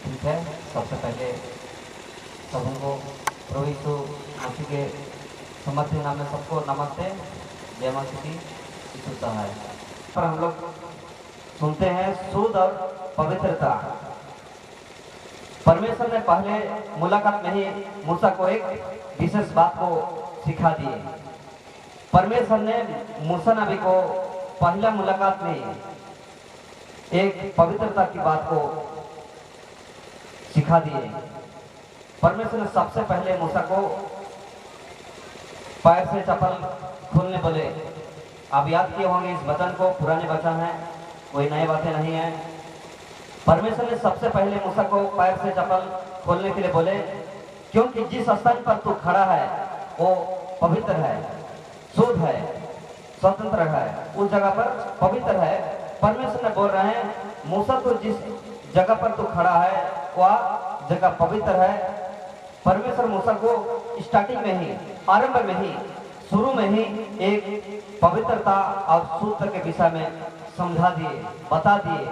ठीक है, सबसे पहले सबको प्रभु यीशु मसीह के समर्थी नाम में सबको नमस्ते। जय मसीह की यीशु सहाय। पर हम लोग सुनते हैं शुद्ध और पवित्रता। परमेश्वर ने पहले मुलाकात में ही मूसा को एक विशेष बात को सिखा दिए। परमेश्वर ने मूसा नबी को पहला मुलाकात में एक पवित्रता की बात को सिखा दिए। परमेश्वर ने सबसे पहले मूसा को पैर से चप्पल खोलने बोले। आप याद किए होंगे इस वचन को, पुराने वचन है, कोई नई बातें नहीं है। परमेश्वर ने सबसे पहले मूसा को पैर से चप्पल खोलने के लिए बोले, क्योंकि जिस स्थान पर तू खड़ा है वो पवित्र है, शुद्ध है, स्वतंत्र है, उस जगह पर पवित्र है। परमेश्वर ने बोल रहे हैं मूसा तो जिस जगह पर तू खड़ा है वह जगह पवित्र है। परमेश्वर मूसा को स्टार्टिंग में ही, आरंभ में ही, शुरू में ही एक पवित्रता और शुद्ध के विषय में समझा दिए, बता दिए।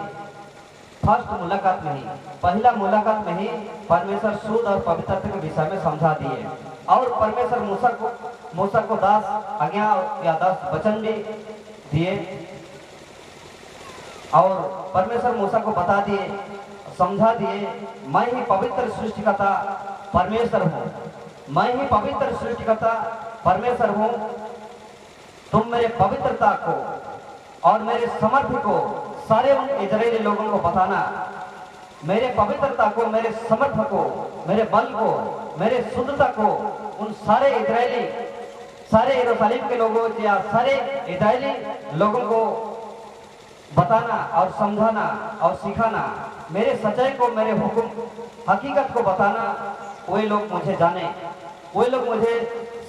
फर्स्ट मुलाकात में ही, पहला मुलाकात में ही परमेश्वर शुद्ध और पवित्रता के विषय में समझा दिए। और परमेश्वर मूसा को 10 आज्ञा या 10 वचन भी दिए। और परमेश्वर मूसा को बता दिए, समझा दिए, मैं ही पवित्र सृष्टिकर्ता परमेश्वर हूँ, मैं ही पवित्र सृष्टिकर्ता परमेश्वर हूँ। तुम मेरे पवित्रता को और मेरे समर्थ को सारे उन इजरायली लोगों को बताना। मेरे पवित्रता को, मेरे समर्थ को, मेरे बल को, मेरे शुद्धता को उन सारे इजरायली, सारे यरूशलेम के लोगों या सारे इजरायली लोगों को बताना और समझाना और सिखाना। मेरे सच्चाई को, मेरे हुक्म हकीकत को बताना। वे लोग मुझे जाने, वे लोग मुझे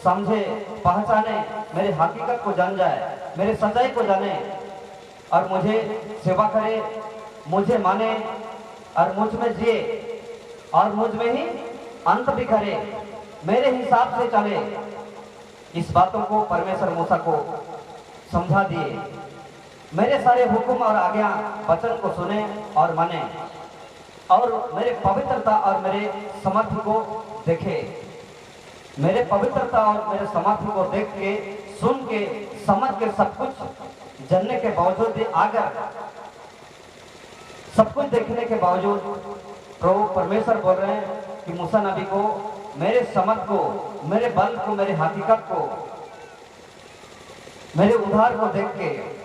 समझे, पहचाने, मेरे हकीकत को जान जाए, मेरे सच्चाई को जाने और मुझे सेवा करे, मुझे माने और मुझ में जिए और मुझ में ही अंत भी करे, मेरे हिसाब से चले। इस बातों को परमेश्वर मूसा को समझा दिए। मेरे सारे हुक्म और आज्ञा वचन को सुने और माने और मेरे पवित्रता और मेरे समर्थ को देखे। मेरे पवित्रता और मेरे समर्थ को देख के, सुन के, समझ के, सब कुछ जानने के बावजूद भी, अगर सब कुछ देखने के बावजूद प्रभु परमेश्वर बोल रहे हैं कि मूसा नबी को मेरे समर्थ को, मेरे बल को, मेरे हकीकत को, मेरे उद्धार को देख के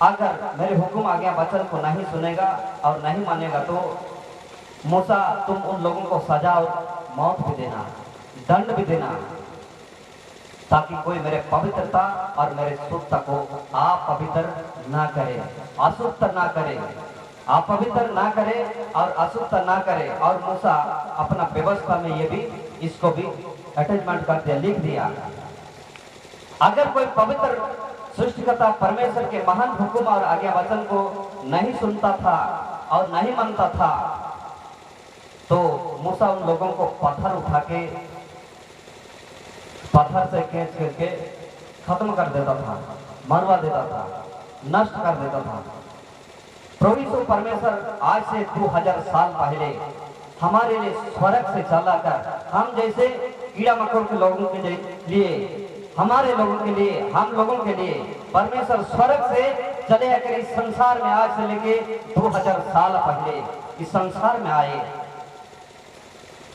अगर मेरे हुक्म आज्ञा वचन को नहीं सुनेगा और नहीं मानेगा तो मूसा तुम उन लोगों को सजा और मौत भी देना, दंड भी देना, ताकि कोई मेरे पवित्रता और मेरे शुद्धता को अपवित्र ना करे, अशुद्ध ना करे, अपवित्र ना करे और अशुद्ध ना करे। और मूसा अपना व्यवस्था में ये भी, इसको भी अटैचमेंट कर दिया, लिख दिया। अगर कोई पवित्र सृष्टिकर्ता परमेश्वर के महान हुक्म और आज्ञा वचन को नहीं सुनता था और नहीं मानता था तो मूसा उन लोगों को पत्थर उठा के, पत्थर से खींच के खत्म कर देता था, मरवा देता था, नष्ट कर देता था। प्रभु यीशु परमेश्वर आज से 2000 साल पहले हमारे लिए स्वर्ग से चला कर, हम जैसे कीड़ा मकोड़ के लोगों के लिए, हमारे लोगों के लिए, हम लोगों के लिए परमेश्वर स्वर्ग से चले आकर इस संसार में आज से लेके 2000 साल पहले इस संसार में आए।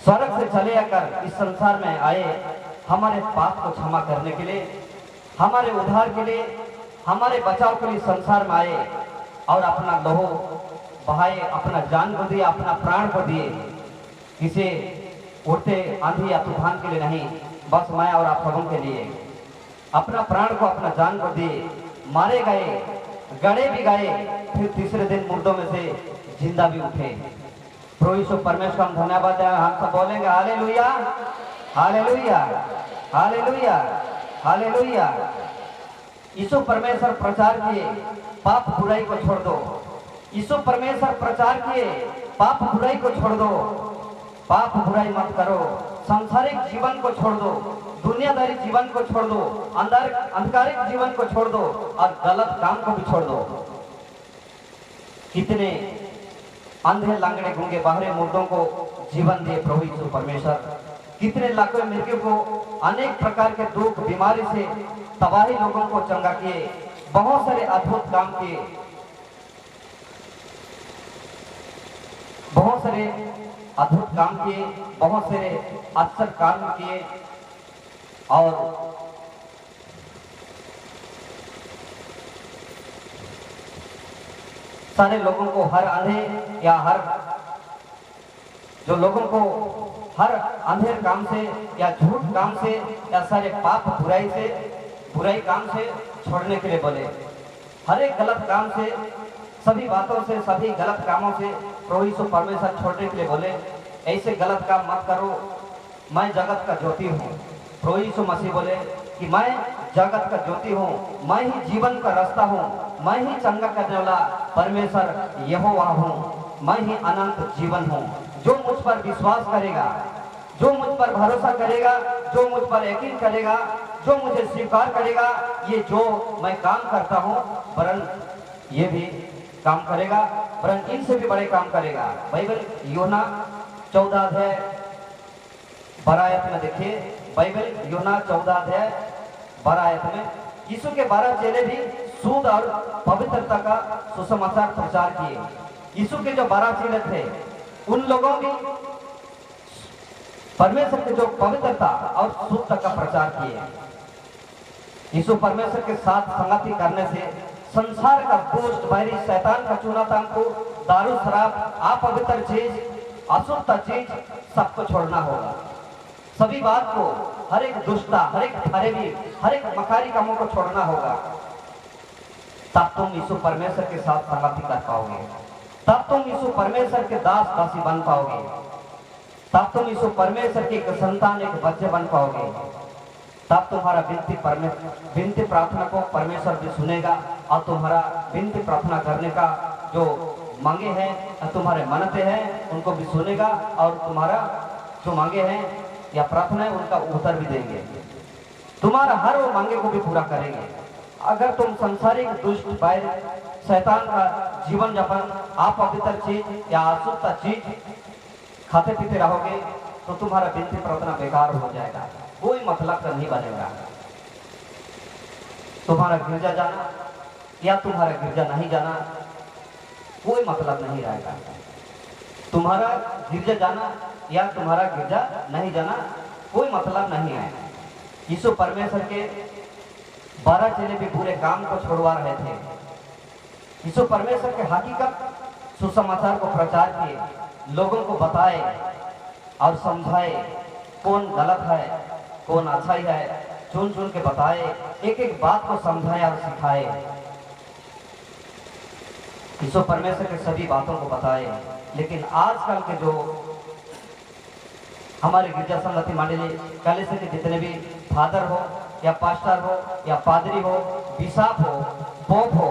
स्वर्ग से चले आकर इस संसार में आए हमारे पाप को क्षमा करने के लिए, हमारे उद्धार के लिए, हमारे बचाव के लिए संसार में आए और अपना लहू बहाए, अपना जान को दिए, अपना प्राण को दिए। किसी उड़ते आंधी या तूफान के लिए नहीं, बस मैं और आप सबों के लिए अपना प्राण को, अपना जान को दिए। मारे गए, गड़े भी गए, फिर तीसरे दिन मुर्दों में से जिंदा भी उठे। प्रभु यीशु परमेश्वर हम धन्यवाद है। हम सब बोलेंगे हालेलुया, हालेलुया, हालेलुया, हालेलुया। यीशु परमेश्वर प्रचार किए, पाप बुराई को छोड़ दो। यीशु परमेश्वर प्रचार किए, पाप बुराई को छोड़ दो, पाप बुराई मत करो, सांसारिक जीवन को छोड़ दो, दुनियादारी जीवन को छोड़ दो, अंधकारिक जीवन को छोड़ दो और गलत काम को भी छोड़ दो। कितने अंधे लांगड़े गूंगे बाहरे मुर्दों को जीवन दिए प्रभु यीशु परमेश्वर। कितने लाखों मृत्यु को अनेक प्रकार के दुख बीमारी से तबाही लोगों को चंगा किए, बहुत सारे अद्भुत काम किए, बहुत सारे अद्भुत काम किए, बहुत सारे आश्चर्य काम किए और सारे लोगों को हर अंधे या हर जो लोगों को हर अंधेर काम से या झूठ काम से या सारे पाप बुराई काम से छोड़ने के लिए बोले। हर एक गलत काम से, सभी बातों से, सभी गलत कामों से प्रभु यीशु परमेश्वर छोड़ने के लिए बोले। ऐसे गलत काम मत करो, मैं जगत का ज्योति हूँ। प्रभु यीशु मसीह बोले कि मैं जगत का ज्योति हूँ, मैं ही जीवन का रास्ता हूँ, मैं ही चंगा करने वाला परमेश्वर यहोवा हूँ, मैं ही अनंत जीवन हूँ। जो मुझ पर विश्वास करेगा, जो मुझ पर भरोसा करेगा, जो मुझ पर यकीन करेगा, जो मुझे स्वीकार करेगा, ये जो मैं काम करता हूँ वरन ये भी काम करेगा, वरन इनसे भी बड़े काम करेगा। बाइबल यूहन्ना 14 अध्याय 12 आयत में देखिए, बाइबल यूहन्ना 14 अध्याय 12 आयत में यीशु के 12 चेले भी शुद्ध और पवित्रता का सुसमाचार प्रचार किए। यीशु के जो 12 चेले थे उन लोगों भी परमेश्वर के जो पवित्रता और शुद्धता का प्रचार किए। यीशु परमेश्वर के साथ संगति करने से संसार का दुष्ट बैरी शैतान का चुना को दारू शराब अपवित्र चीज अशुद्ध चीज सबको छोड़ना होगा। सभी बात को, हर एक दुष्टता, हर एक फरेबी, हर एक मकारी कामों को छोड़ना होगा। तब तुम यीशु परमेश्वर के साथ संगति कर पाओगे, तब तुम यीशु परमेश्वर के दास दासी बन पाओगे, तब तुम यीशु परमेश्वर की एक संतान, एक बच्चे बन पाओगे। तब तुम्हारा विनती प्रार्थना को परमेश्वर भी सुनेगा और तुम्हारा विनती प्रार्थना करने का जो मांगे हैं, तुम्हारे मनते हैं, उनको भी सुनेगा और तुम्हारा जो मांगे हैं या प्रार्थना है उनका उत्तर भी देंगे। तुम्हारा हर वो मांगे को भी पूरा करेंगे। अगर तुम संसारिक दुष्ट बैर शैतान का जीवन यापन अपवित्र चीज या अशुद्ध चीज खाते पीते रहोगे तो तुम्हारा विनती प्रार्थना बेकार हो जाएगा, कोई मतलब का नहीं बनेगा। तुम्हारा गिरजा जाना या तुम्हारा गिरजा नहीं जाना कोई मतलब नहीं रहेगा। तुम्हारा गिरजा जाना या तुम्हारा गिरजा नहीं जाना कोई मतलब नहीं है। यीशु परमेश्वर के 12 चेले भी पूरे काम को छोड़वा रहे थे। यीशु परमेश्वर के हकीकत सुसमाचार को प्रचार किए, लोगों को बताए और समझाए कौन गलत है कौन अच्छाई है, चुन चुन के बताए, एक एक बात को समझाए और सिखाए। यीशु परमेश्वर के सभी बातों को बताए। लेकिन आजकल के जो हमारे गिरजा संगति मंडली कलीसिया के जितने भी फादर हो या पास्टर हो या पादरी हो, बिशप हो, पोप हो,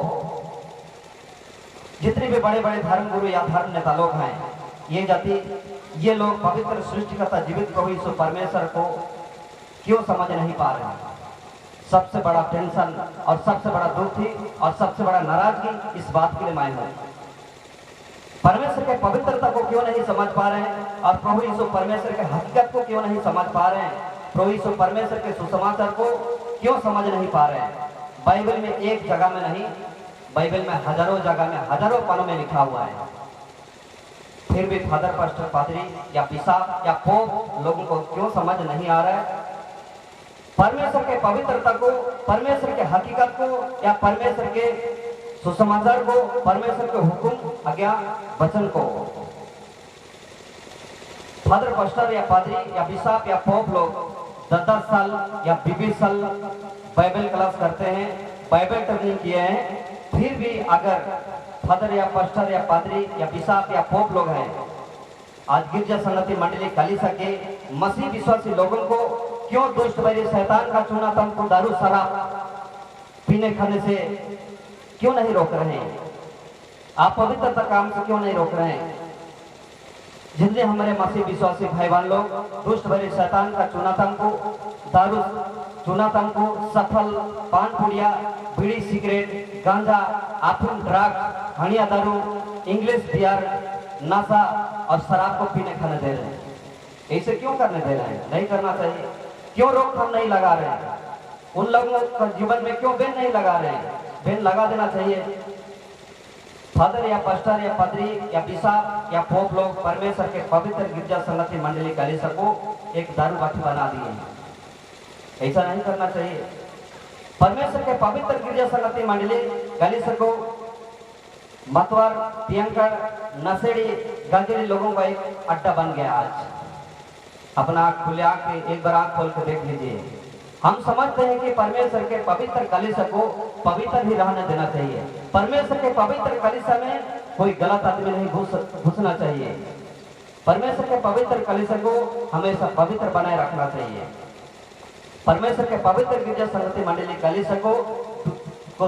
जितने भी बड़े बड़े धर्म गुरु या धर्म नेता लोग हैं, ये लोग पवित्र सृष्टिकर्ता जीवित प्रभु यीशु परमेश्वर को क्यों समझ नहीं पा रहे हैं। सबसे बड़ा टेंशन और सबसे बड़ा दुख थी और सबसे बड़ा नाराजगी इस बात के लिए मैं हूं। परमेश्वर के पवित्रता को क्यों नहीं समझ पा रहे हैं और प्रभु यीशु परमेश्वर के हकीकत को क्यों नहीं समझ पा रहे हैं, प्रभु यीशु परमेश्वर के सुसमाचार को क्यों समझ नहीं पा रहे हैं। बाइबल में एक जगह में नहीं, बाइबल में हजारों जगह में, हजारों पन्नों में लिखा हुआ है। फिर भी फादर, पास्टर, पादरी या बिशप या पोप लोगों को क्यों समझ नहीं आ रहा है परमेश्वर के पवित्रता को, परमेश्वर के हकीकत को या परमेश्वर के सुसमाचार को, परमेश्वर के हुक्म आज्ञा वचन को। फादर, पास्टर या पादरी या बिशप या पोप लोग 10-10 साल या 20 साल बाइबल क्लास करते हैं, बाइबल ट्रेनिंग किए हैं, फिर भी अगर फादर या पास्टर या पादरी या बिशप या पोप लोग हैं, आज गिरजा संगति मंडली कलीसिया के मसीह विश्वासी लोगों को क्यों दुष्ट बैरी शैतान का चुना तन को दारू शराब पीने खाने से क्यों नहीं रोक रहे हैं, आप पवित्रता काम से क्यों नहीं रोक रहे हैं। जितने हमारे मसीह विश्वासी भाई बहन लोग दुष्ट भरे शैतान का चुनातन को, दारू चुनातन को, सफल, पान पुड़िया, बीड़ी, सिगरेट, गांजा, अफीम, ड्रग्स, हनिया दारू, इंग्लिश बियर, नशा और शराब को पीने खाने दे रहे हैं। ऐसे क्यों करने दे रहे हैं? नहीं करना चाहिए। क्यों रोकथाम नहीं लगा रहे हैं? उन लोगों का जीवन में क्यों बैन नहीं लगा रहे हैं? बैन लगा देना चाहिए। फादर या पास्टर या पादरी या बिशप या पोप लोग परमेश्वर के पवित्र गिरजा संगति मंडली कलीसिया को एक दारूबाटी बना दिए हैं। ऐसा नहीं करना चाहिए। परमेश्वर के पवित्र गिरजा संगति मंडली कलीसिया को मतवार, पियंकर, नशेड़ी, गंजेड़ी लोगों का एक अड्डा बन गया। आज अपना आँख खुले आके एक बार आँख खोल कर देख लीजिए। हम समझते हैं कि परमेश्वर के पवित्र कलीसिया को पवित्र ही रहने देना चाहिए। परमेश्वर के पवित्र कलीसिया में कोई गलत आदमी नहीं घुसना चाहिए। परमेश्वर के पवित्र कलीसिया को हमेशा पवित्र बनाए रखना चाहिए। परमेश्वर के पवित्र गिरजा संगति मंडली कलीसिया को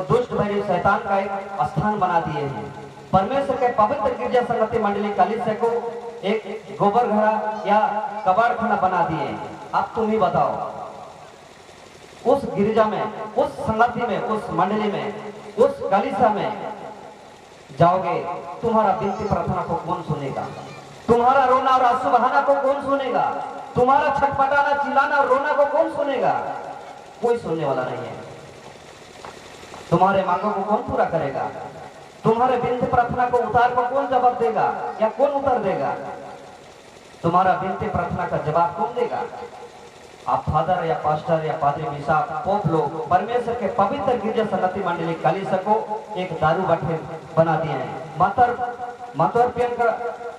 दुष्ट भैरव शैतान का एक स्थान बना दिए हैं। परमेश्वर के पवित्र गिरजा संगति मंडली कलीसिया को एक गोबर घड़ा या कबाड़ खाना बना दिए। अब तुम ही बताओ, उस गिरजा में, उस संगति में, उस मंडली में, उस कलीसिया में जाओगे, तुम्हारा विनती प्रार्थना को कौन सुनेगा? तुम्हारा रोना और आंसू बहाना को कौन सुनेगा? तुम्हारा छटपटाना, चिल्लाना और रोना को कौन सुनेगा? कोई सुनने वाला नहीं है। तुम्हारे मांगों को कौन पूरा करेगा? तुम्हारे विनती प्रार्थना को उतार को कौन जवाब देगा या कौन उतर देगा? तुम्हारा विनती प्रार्थना का जवाब कौन देगा? आप फादर या पास्टर या पादरी, बिशप, पोप लोग परमेश्वर के पवित्र गिरजा संगति मंडली कलीसिया को एक दारू बाटी बना दिए हैं। मतवार पियंकर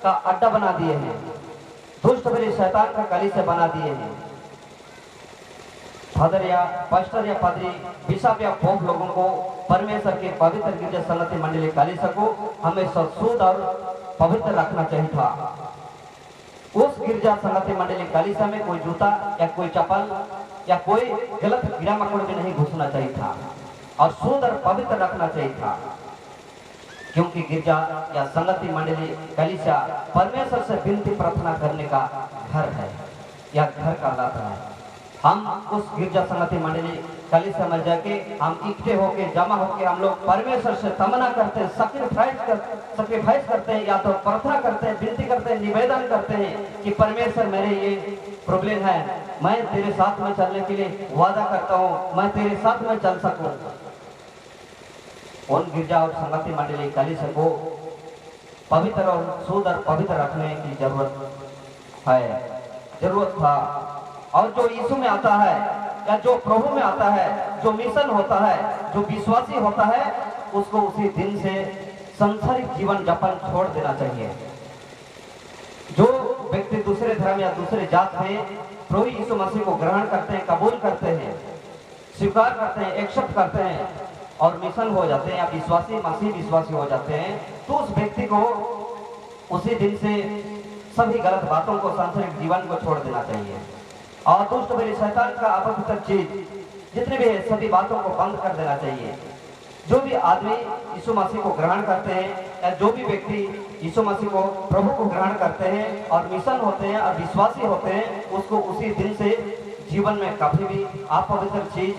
का अड्डा बना दिए हैं। दुष्ट भरे शैतान का कलीसिया बना दिए हैं। फादर या पास्टर या पादरी, बिशप या पोप लोगों को परमेश्वर के पवित्र गिरजा संगति मंडली कलीसिया को हमेशा शुद्ध और पवित्र रखना चाहिए था। उस गिरजा संगति मंडली कलीसिया में कोई जूता या कोई चप्पल या कोई गलत कीड़ा मकोड़ा भी नहीं घुसना चाहिए था और शुद्ध और पवित्र रखना चाहिए था, क्योंकि गिरजा या संगति मंडली कलीसिया परमेश्वर से विनती प्रार्थना करने का घर है या घर का लाता है। हम उस गिरजा संगति मंडली कलीसिया में जाके हम इकट्ठे होके, जमा होके हम लोग परमेश्वर से तमन्ना करते हैं, सैक्रिफाइस करते हैं, या तो प्रार्थना करते हैं, विनती करते हैं, निवेदन करते हैं कि परमेश्वर मेरे ये प्रॉब्लम है, मैं तेरे साथ में चलने के लिए वादा करता हूँ, मैं तेरे साथ में चल सकूं। उन गिरजा और संगति मंडली कलीसिया को पवित्र और शुद्ध और पवित्र रखने की जरूरत था। और जो यीशु में आता है या जो प्रभु में आता है, जो मिशन होता है, जो विश्वासी होता है, उसको उसी दिन से संसारिक जीवन यापन छोड़ देना चाहिए। जो व्यक्ति दूसरे धर्म या दूसरे जात में प्रभु यीशु मसीह को ग्रहण करते हैं, कबूल करते हैं, स्वीकार करते हैं, एक्सेप्ट करते हैं और मिशन हो जाते हैं या मसीह विश्वासी हो जाते हैं, तो उस व्यक्ति को उसी दिन से सभी गलत बातों को, सांसारिक जीवन को छोड़ देना चाहिए और दुष्ट भरे शैतान का अपवित्र चीज जितने भी है सभी बातों को बंद कर देना चाहिए। जो भी आदमी यीशु मसीह को ग्रहण करते हैं या जो भी व्यक्ति यीशु मसीह को, प्रभु को ग्रहण करते हैं और मिशन होते हैं और विश्वासी होते हैं, उसको उसी दिन से जीवन में कभी भी अपवित्र चीज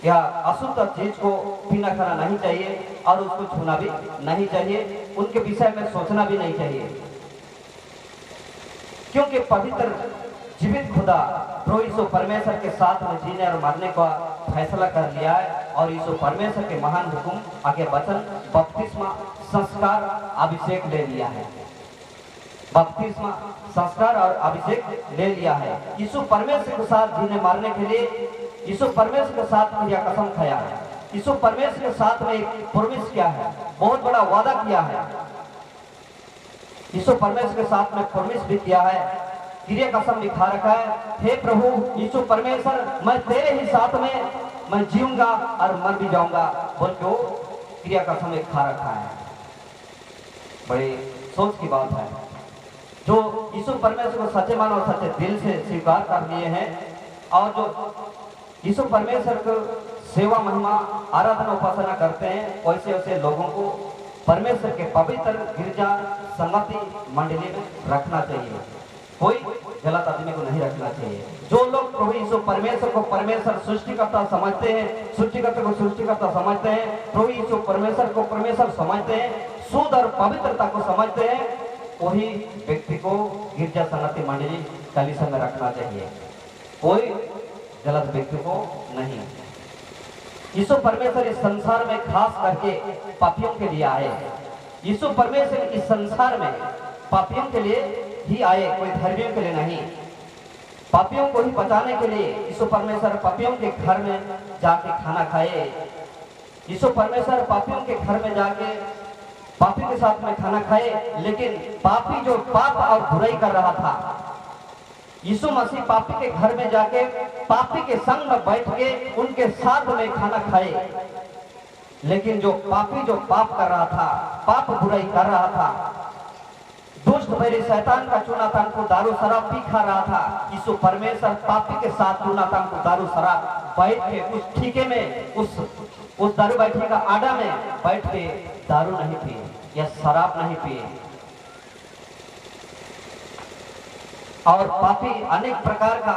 या अशुद्ध चीज को पीना खाना नहीं चाहिए और उसको छूना भी नहीं चाहिए, उनके विषय में सोचना भी नहीं चाहिए, क्योंकि पवित्र जीवित खुदा प्रभु यीशु परमेश्वर के साथ में जीने और मरने का फैसला कर लिया है और यीशु परमेश्वर के महान हुक्म, आगे वचन, बपतिस्मा, संस्कार, अभिषेक ले लिया है। बपतिस्मा, संस्कार और अभिषेक ले लिया है। यीशु परमेश्वर के साथ जीने मरने के लिए यीशु परमेश्वर के साथ क्रिया कसम खाया है। यीशु परमेश्वर के साथ में एक प्रॉमिस किया है, बहुत बड़ा वादा किया है। यीशु परमेश्वर के साथ में प्रॉमिस भी किया है, क्रिया कसम लिखा रखा है, हे प्रभु यीशु परमेश्वर, मैं तेरे ही साथ में मैं जीऊंगा और मर भी जाऊंगा बोल के वो क्रिया कसम लिखा रखा है। बड़ी सोच की बात है। जो यीशु परमेश्वर को सच्चे मन और सच्चे दिल से स्वीकार कर लिए हैं और जो यीशु परमेश्वर को सेवा, महिमा, आराधना, उपासना करते हैं, वैसे वैसे लोगों को परमेश्वर के पवित्र गिरजा संगति मंडली में रखना चाहिए। कोई गलत आदमी को नहीं रखना चाहिए। जो लोग प्रभु यीशु परमेश्वर को परमेश्वर सृष्टिकर्ता समझते हैं, सृष्टिकर्ता को सृष्टिकर्ता समझते हैं, प्रभु यीशु परमेश्वर को परमेश्वर समझते हैं, शुद्ध और पवित्रता को समझते हैं, वही व्यक्ति को गिरजा संगति मंडली कलीसिया में रखना चाहिए, कोई गलत व्यक्ति को नहीं। यीशु परमेश्वर इस संसार में खास करके पापियों के लिए आए। यीशु परमेश्वर इस संसार में पापियों के लिए ही आए, कोई धर्मियों के लिए नहीं। पापियों को ही बचाने के लिए यीशु परमेश्वर पापियों के घर में जाके खाना खाए। यीशु परमेश्वर पापियों के घर में जाके पापी के साथ में खाना खाए, लेकिन पापी जो पाप और बुराई कर रहा था, यीशु मसीह पापी के घर में जाके पापी के संग में बैठ के उनके साथ में खाना खाए। लेकिन जो पापी जो पाप कर रहा था, पाप बुराई कर रहा था, दुष्ट बैरी शैतान का चूना तन को दारू शराब पी खा रहा था, यीशु परमेश्वर पापी के साथ चूना तन को दारू शराब बैठ के उस ठीके में, उस दारू बैठने का आड़ा में बैठ के दारू नहीं पिए या शराब नहीं पिए। और पापी अनेक प्रकार का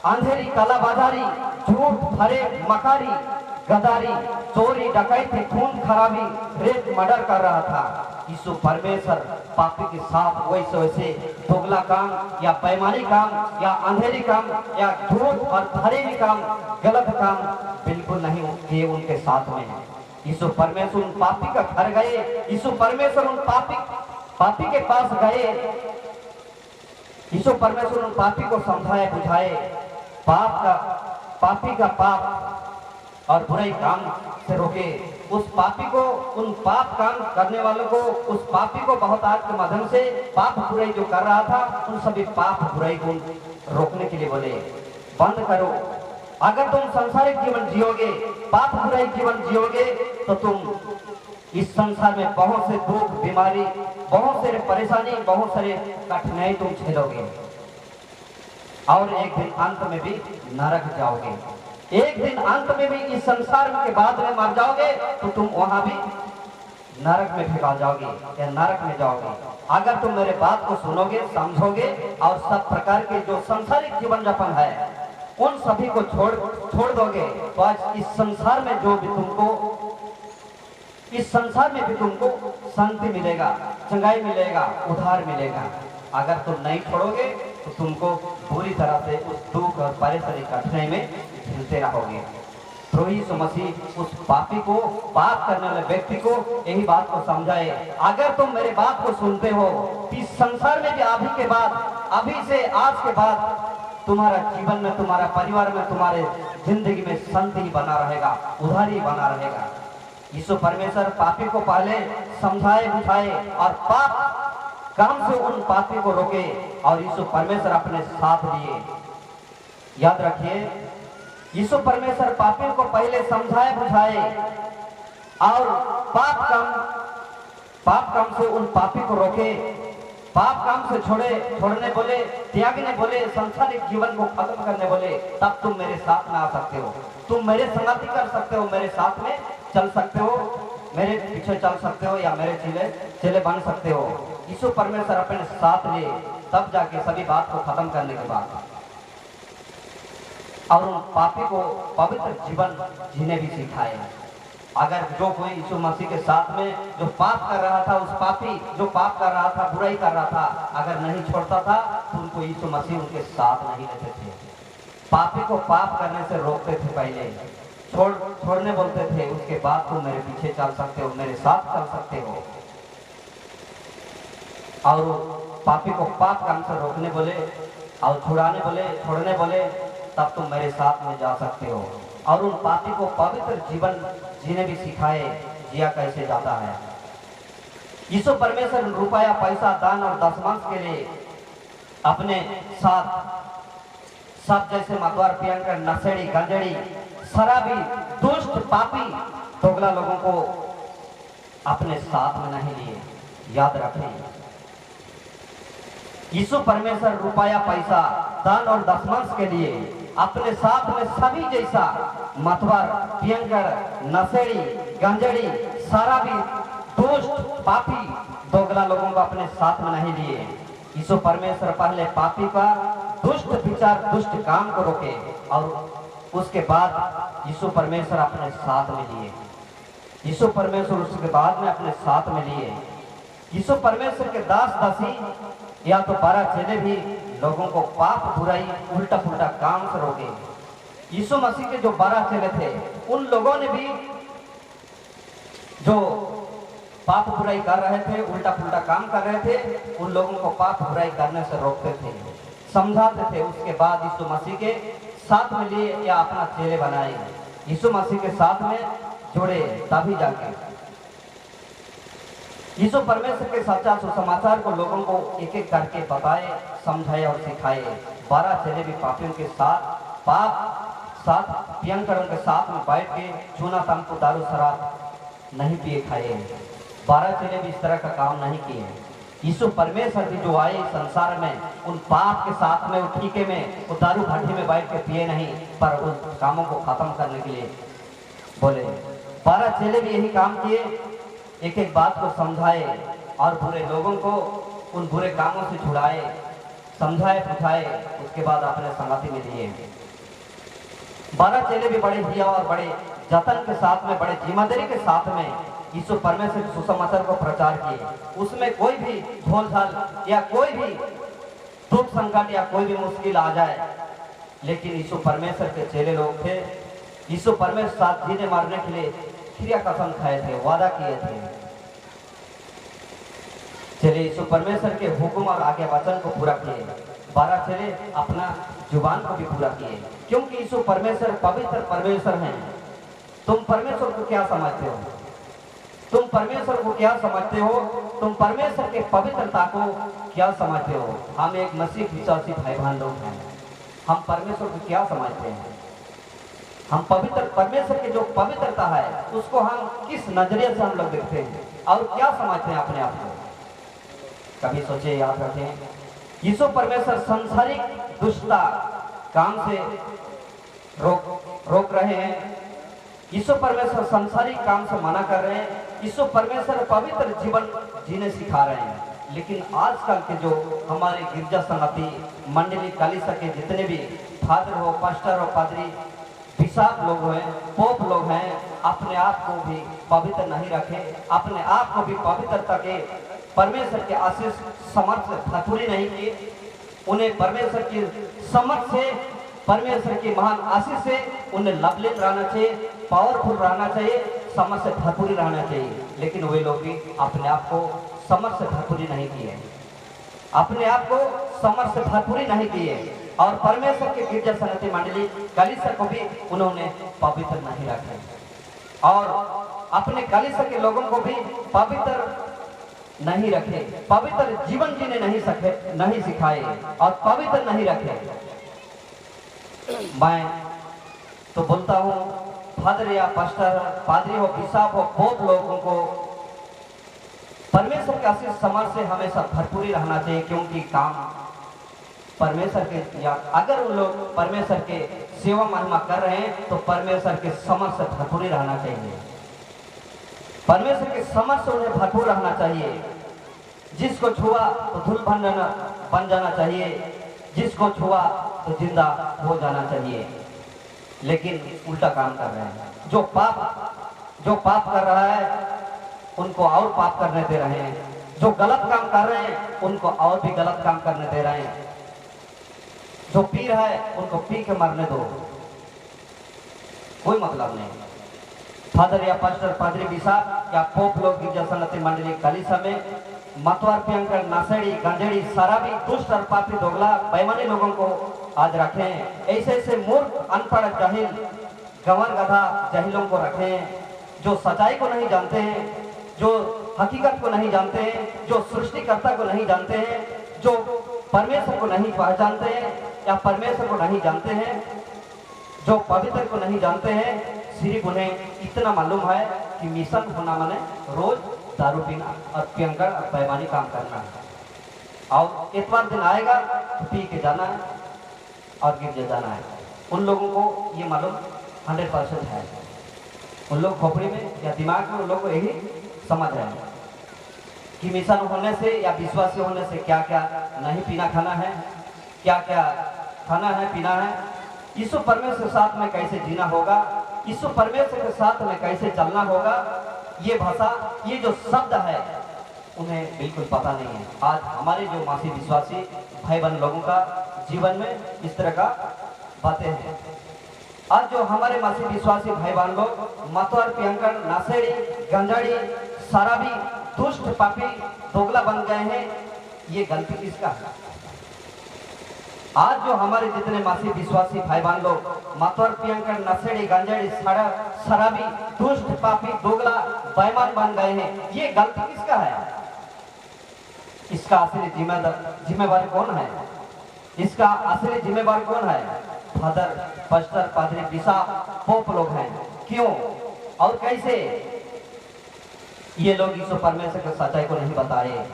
अंधेरी, कालाबाजारी, झूठ, फरेब, मकारी, गदारी, चोरी, डकैती, खून खराबी, रेप, मर्डर कर रहा था। यीशु परमेश्वर पापी के साथ वैसे वैसे दोगला काम या बेईमानी काम या अंधेरी काम या झूठ और फरेबी काम, गलत काम बिल्कुल नहीं किए उनके साथ में। यीशु परमेश्वर उन पापी का घर गए, यीशु परमेश्वर उन पापी के पास गए, यीशु परमेश्वर उन पापी को समझाए बुझाए, पापी का पाप और बुराई काम से रोके। उस पापी को, उन पाप काम करने वालों को, उस पापी को बहुत आज के माध्यम से पाप बुराई जो कर रहा था, उन सभी पाप बुराई को रोकने के लिए बोले बंद करो। अगर तुम संसारिक जीवन जियोगे, पाप बुराई जीवन जियोगे, तो तुम इस संसार में बहुत से दुख, बीमारी, बहुत सारे परेशानी, बहुत सारे कठिनाई तुम झेलोगे और एक दिन अंत में भी नरक जाओगे। एक दिन अंत में भी इस संसार के बाद में मर जाओगे तो तुम वहां भी नरक में फेंका जाओगे या नरक में जाओगे। अगर तुम मेरे बात को सुनोगे, समझोगे और सब प्रकार के जो संसारिक जीवन यापन है उन सभी को छोड़ दोगे, तो आज इस संसार में जो भी तुमको, इस संसार में भी तुमको शांति मिलेगा, चंगाई मिलेगा, उद्धार मिलेगा। अगर तुम नहीं छोड़ोगे तो तुमको पूरी तरह से उस दुख और परेशानी कठिनाई में झेलते रहोगे। प्रभु यीशु मसीह उस पापी को, पाप करने वाले व्यक्ति को यही बात को समझाए, अगर तुम मेरे बात को सुनते हो, इस संसार में भी अभी के बाद, अभी से आज के बाद तुम्हारा जीवन में, तुम्हारा परिवार में, तुम्हारे जिंदगी में शांति बना रहेगा, उद्धारी बना रहेगा। यीशु परमेश्वर पापी को पहले समझाए बुझाए और पाप काम से उन पापी को रोके और यीशु परमेश्वर अपने साथ लिए। याद रखिए, यीशु परमेश्वर पापियों को पहले समझाए बुझाए और पाप काम से उन पापी को रोके, पाप काम से छोड़ने बोले, त्यागने बोले, संसारिक जीवन को खत्म करने बोले, तब तुम मेरे साथ में आ सकते हो, तुम मेरे संगति कर सकते हो, मेरे साथ में चल सकते हो, मेरे पीछे चल सकते हो या मेरे चेले बन सकते हो। यीशु परमेश्वर अपने साथ ले, तब जाके सभी बात को खत्म करने के बाद और उन पापी को पवित्र जीवन जीने भी सिखाए। अगर जो कोई यीशु मसीह के साथ में जो पाप कर रहा था, उस पापी जो पाप कर रहा था, बुराई कर रहा था, अगर नहीं छोड़ता था तो उनको यीशु मसीह उनके साथ नहीं रहते थे। पापी को पाप करने से रोकते थे, पहले छोड़ने बोलते थे, उसके बाद तुम मेरे पीछे चल सकते हो, मेरे साथ चल सकते हो। और पापी को पाप काम से रोकने बोले और छुड़ाने बोले, छोड़ने बोले, तब तुम मेरे साथ में जा सकते हो। और उन पापी को पवित्र जीवन जीने भी सिखाए, जिया कैसे जाता है। यीशु परमेश्वर रुपया, पैसा, दान और दशमांश के लिए अपने साथ सब जैसे मतवार, पियंकर, नशेड़ी, गंजेड़ी, शराबी, दुष्ट, पापी, दोगला लोगों को अपने साथ में नहीं लिए। याद रखें, यीशु परमेश्वर रुपया, पैसा, दान और दशमांश के लिए अपने साथ में सभी जैसा मतवार, पियंकर, नशेड़ी, गंजेड़ी, शराबी, दुष्ट, पापी, दोगला लोगों को अपने साथ में नहीं लिए। यीशु परमेश्वर पहले पापी का दुष्ट विचार, दुष्ट काम को रोके और उसके बाद यीशु परमेश्वर अपने साथ में लिए। यीशु परमेश्वर उसके बाद में अपने साथ में लिए। यीशु परमेश्वर के दास दासी या तो 12 चेले भी लोगों को पाप बुराई उल्टा पुल्टा काम से रोके। यीशु मसीह के जो 12 चेले थे उन लोगों ने भी जो पाप बुराई कर रहे थे, उल्टा पुल्टा काम कर रहे थे, उन लोगों को पाप बुराई करने से रोकते थे, समझाते थे। उसके बाद यीशु मसीह के साथ में लिए या अपना चेले बनाए, यीशु मसीह के साथ में जुड़े, तभी जाके यीशु परमेश्वर के सच्चा सुसमाचार को लोगों को एक एक करके बताए, समझाए और सिखाए। 12 चेले भी पापियों के साथ पियंकरों के साथ में बैठ के चूना तंबू दारू शराब नहीं पिए खाए। 12 चेले भी इस तरह का काम नहीं किए। यीशु परमेश्वर भी जो आए संसार में उन पाप के साथ में, उस ठीके में, उस दारू भाटी में बैठ के पिए नहीं, पर उन कामों को खत्म करने के लिए बोले। 12 चेले भी यही काम किए, एक एक बात को समझाए और बुरे लोगों को उन बुरे कामों से छुड़ाए, समझाए बुझाए, उसके बाद अपने संगति में लिए। 12 चेले भी बड़े हिया और बड़े जतन के साथ में, बड़े जिम्मेदारी के साथ में यीशु परमेश्वर के सुसमाचार को प्रचार किए। उसमें कोई भी झोल झाल या कोई भी दुख संकट या कोई भी मुश्किल आ जाए, लेकिन यीशु परमेश्वर के चेले लोग थे। यीशु परमेश्वर साथ जीने मारने के लिए क्रिया कसम खाए थे, वादा किए थे। चले यीशु परमेश्वर के हुक्म और आगे वचन को पूरा किए। 12 चेले अपना जुबान को भी पूरा किए, क्योंकि यीशु परमेश्वर पवित्र परमेश्वर हैं। तुम परमेश्वर को क्या समझते हो? तुम परमेश्वर को क्या समझते हो? तुम परमेश्वर के पवित्रता को क्या समझते हो? हम एक मसीह विश्वासी भाई बहन लोग हैं, हम परमेश्वर को क्या समझते हैं? हम पवित्र परमेश्वर की जो पवित्रता है उसको हम किस नजरिए से हम लोग देखते हैं और क्या समझते हैं अपने आप को? कभी सोचे, याद रखें, यीशु परमेश्वर संसारिक दुष्टता काम से रोक रहे हैं। यीशु परमेश्वर संसारिक काम से मना कर रहे हैं। यीशु परमेश्वर पवित्र जीवन जीने सिखा रहे हैं। लेकिन आजकल के जो हमारे गिरजा संगति मंडली कलीसिया के जितने भी फादर हो, पास्टर हो, पादरी, बिशप लोग हैं, पोप लोग हैं, अपने आप को भी पवित्र नहीं रखे, अपने आप को भी पवित्रता के परमेश्वर के आशीष समर्थ से भरपूरी नहीं किए। उन्हें परमेश्वर की समर्थ से, परमेश्वर की महान आशीष से उन्हें लबलित रहना चाहिए, पावरफुल रहना चाहिए, समर्थ से भरपूरी रहना चाहिए। लेकिन वे लोग भी अपने आप को समर्थ से भरपूरी नहीं किए, अपने आप को समर्थ से भरपूरी नहीं किए, और परमेश्वर के गिरजा संगति मंडली कलीसिया को भी उन्होंने पवित्र नहीं रखे, और अपने कलीसिया के लोगों को भी पवित्र नहीं रखे, पवित्र जीवन जीने नहीं सिखाए और पवित्र नहीं रखे। मैं तो बोलता हूँ, फादर या पास्टर, पादरी हो, बिशप हो, पोप लोगों को परमेश्वर के आशीष समर्थ से हमेशा भरपूरी रहना चाहिए, क्योंकि काम परमेश्वर के, या अगर उन लोग परमेश्वर के सेवा महिमा कर रहे हैं तो परमेश्वर के समर्थ से भरपूरी रहना चाहिए, परमेश्वर के समर्थ से उन्हें भरपूर रहना चाहिए। जिसको छुआ तो धूल बन जाना चाहिए, जिसको छुआ तो जिंदा हो जाना चाहिए। लेकिन उल्टा काम कर रहे हैं, जो पाप कर रहा है उनको और पाप करने दे रहे हैं, जो गलत काम कर रहे हैं उनको और भी गलत काम करने दे रहे हैं, जो पी रहा है उनको पी के मरने दो, कोई मतलब नहीं। फादर या पास्टर, पादरी, बिशप या पोप लोग गिरजा संगति मंडली कलीसिया में मतवार, पियंकर, नशेड़ी, गंजेड़ी, शराबी, दुष्ट और पापी, दोगला, बेईमानी लोगों को आज रखें। ऐसे मूर्ख, अनपढ़, जाहिल, गंवर गधा जाहिलों को रखें, जो सच्चाई को नहीं जानते हैं, जो हकीकत को नहीं जानते हैं, जो सृष्टिकर्ता को नहीं जानते हैं, जो परमेश्वर को नहीं पहचानते हैं या परमेश्वर को नहीं जानते हैं, जो पवित्र को नहीं जानते हैं। सिर्फ उन्हें इतना मालूम है कि मिशन होना माने रोज दारू पीना और पियंकर और बेईमानी काम करना है, और इतवार दिन आएगा तो पी के जाना है और गिरजे जाना है। उन लोगों को ये मालूम 100% है। उन लोग खोपड़ी में या दिमाग में उन लोग को यही समझ रहे हैं कि मिशन होने से या विश्वासी होने से क्या क्या नहीं पीना खाना है, क्या क्या खाना है पीना है, यीशु परमेश्वर के साथ में कैसे जीना होगा, यीशु परमेश्वर के साथ में कैसे चलना होगा, ये भाषा, ये जो शब्द है उन्हें बिल्कुल पता नहीं है। आज हमारे जो मासी विश्वासी भाई बहन लोगों का जीवन में इस तरह का बातें हैं। आज जो हमारे मासी विश्वासी भाई बहन लोग मतवार, पियंकर, नासेड़ी, गंजाड़ी, शराबी, दुष्ट, पापी, दोगला बन गए हैं, ये गलती किसका है? आज जो हमारे जितने मासी विश्वासी भाई बहन लोग मतवार, पियंकर, नशेड़ी, गंजाड़ी, शराबी, दुष्ट, पापी, दोगला, बेईमान बन गए हैं, ये गलती किसका है? इसका असली जिम्मेवार कौन है? इसका असली जिम्मेवार कौन है? फादर, पास्टर, पादरी, बिशप, पोप लोग हैं। क्यों और कैसे? ये लोग यीशु परमेश्वर के सच्चाई को नहीं बताए,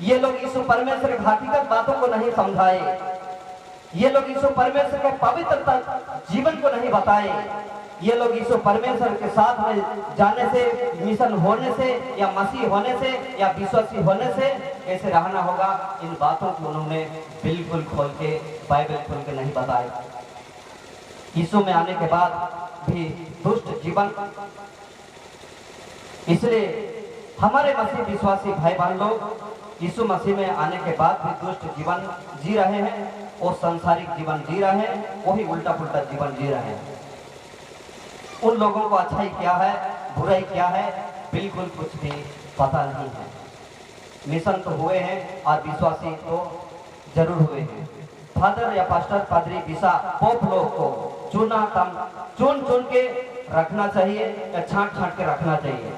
ये लोग यीशु परमेश्वर की हकीकत बातों को नहीं समझाए, ये लोग यीशु परमेश्वर के पवित्र जीवन को नहीं बताए। ये लोग यीशु परमेश्वर के साथ में जाने से, मिशन होने से या मसीह होने से या विश्वासी होने से कैसे रहना होगा, इन बातों को उन्होंने बिल्कुल खोल के, बाइबल खोल के नहीं बताए। यीशु में आने के बाद भी दुष्ट जीवन, इसलिए हमारे मसीह विश्वासी भाई बहन लोग यीशु मसीह में आने के बाद भी दुष्ट जीवन जी रहे हैं और संसारिक जीवन जी रहे हैं, वही उल्टा पुल्टा जीवन जी रहे हैं। उन लोगों को अच्छाई क्या है, बुराई क्या है, बिल्कुल कुछ भी पता नहीं है। मिशन तो हुए हैं और विश्वासी तो जरूर हुए हैं। फादर या पास्टर, पादरी, बिशप, पोप लोग को चुन के रखना चाहिए या छांट के रखना चाहिए।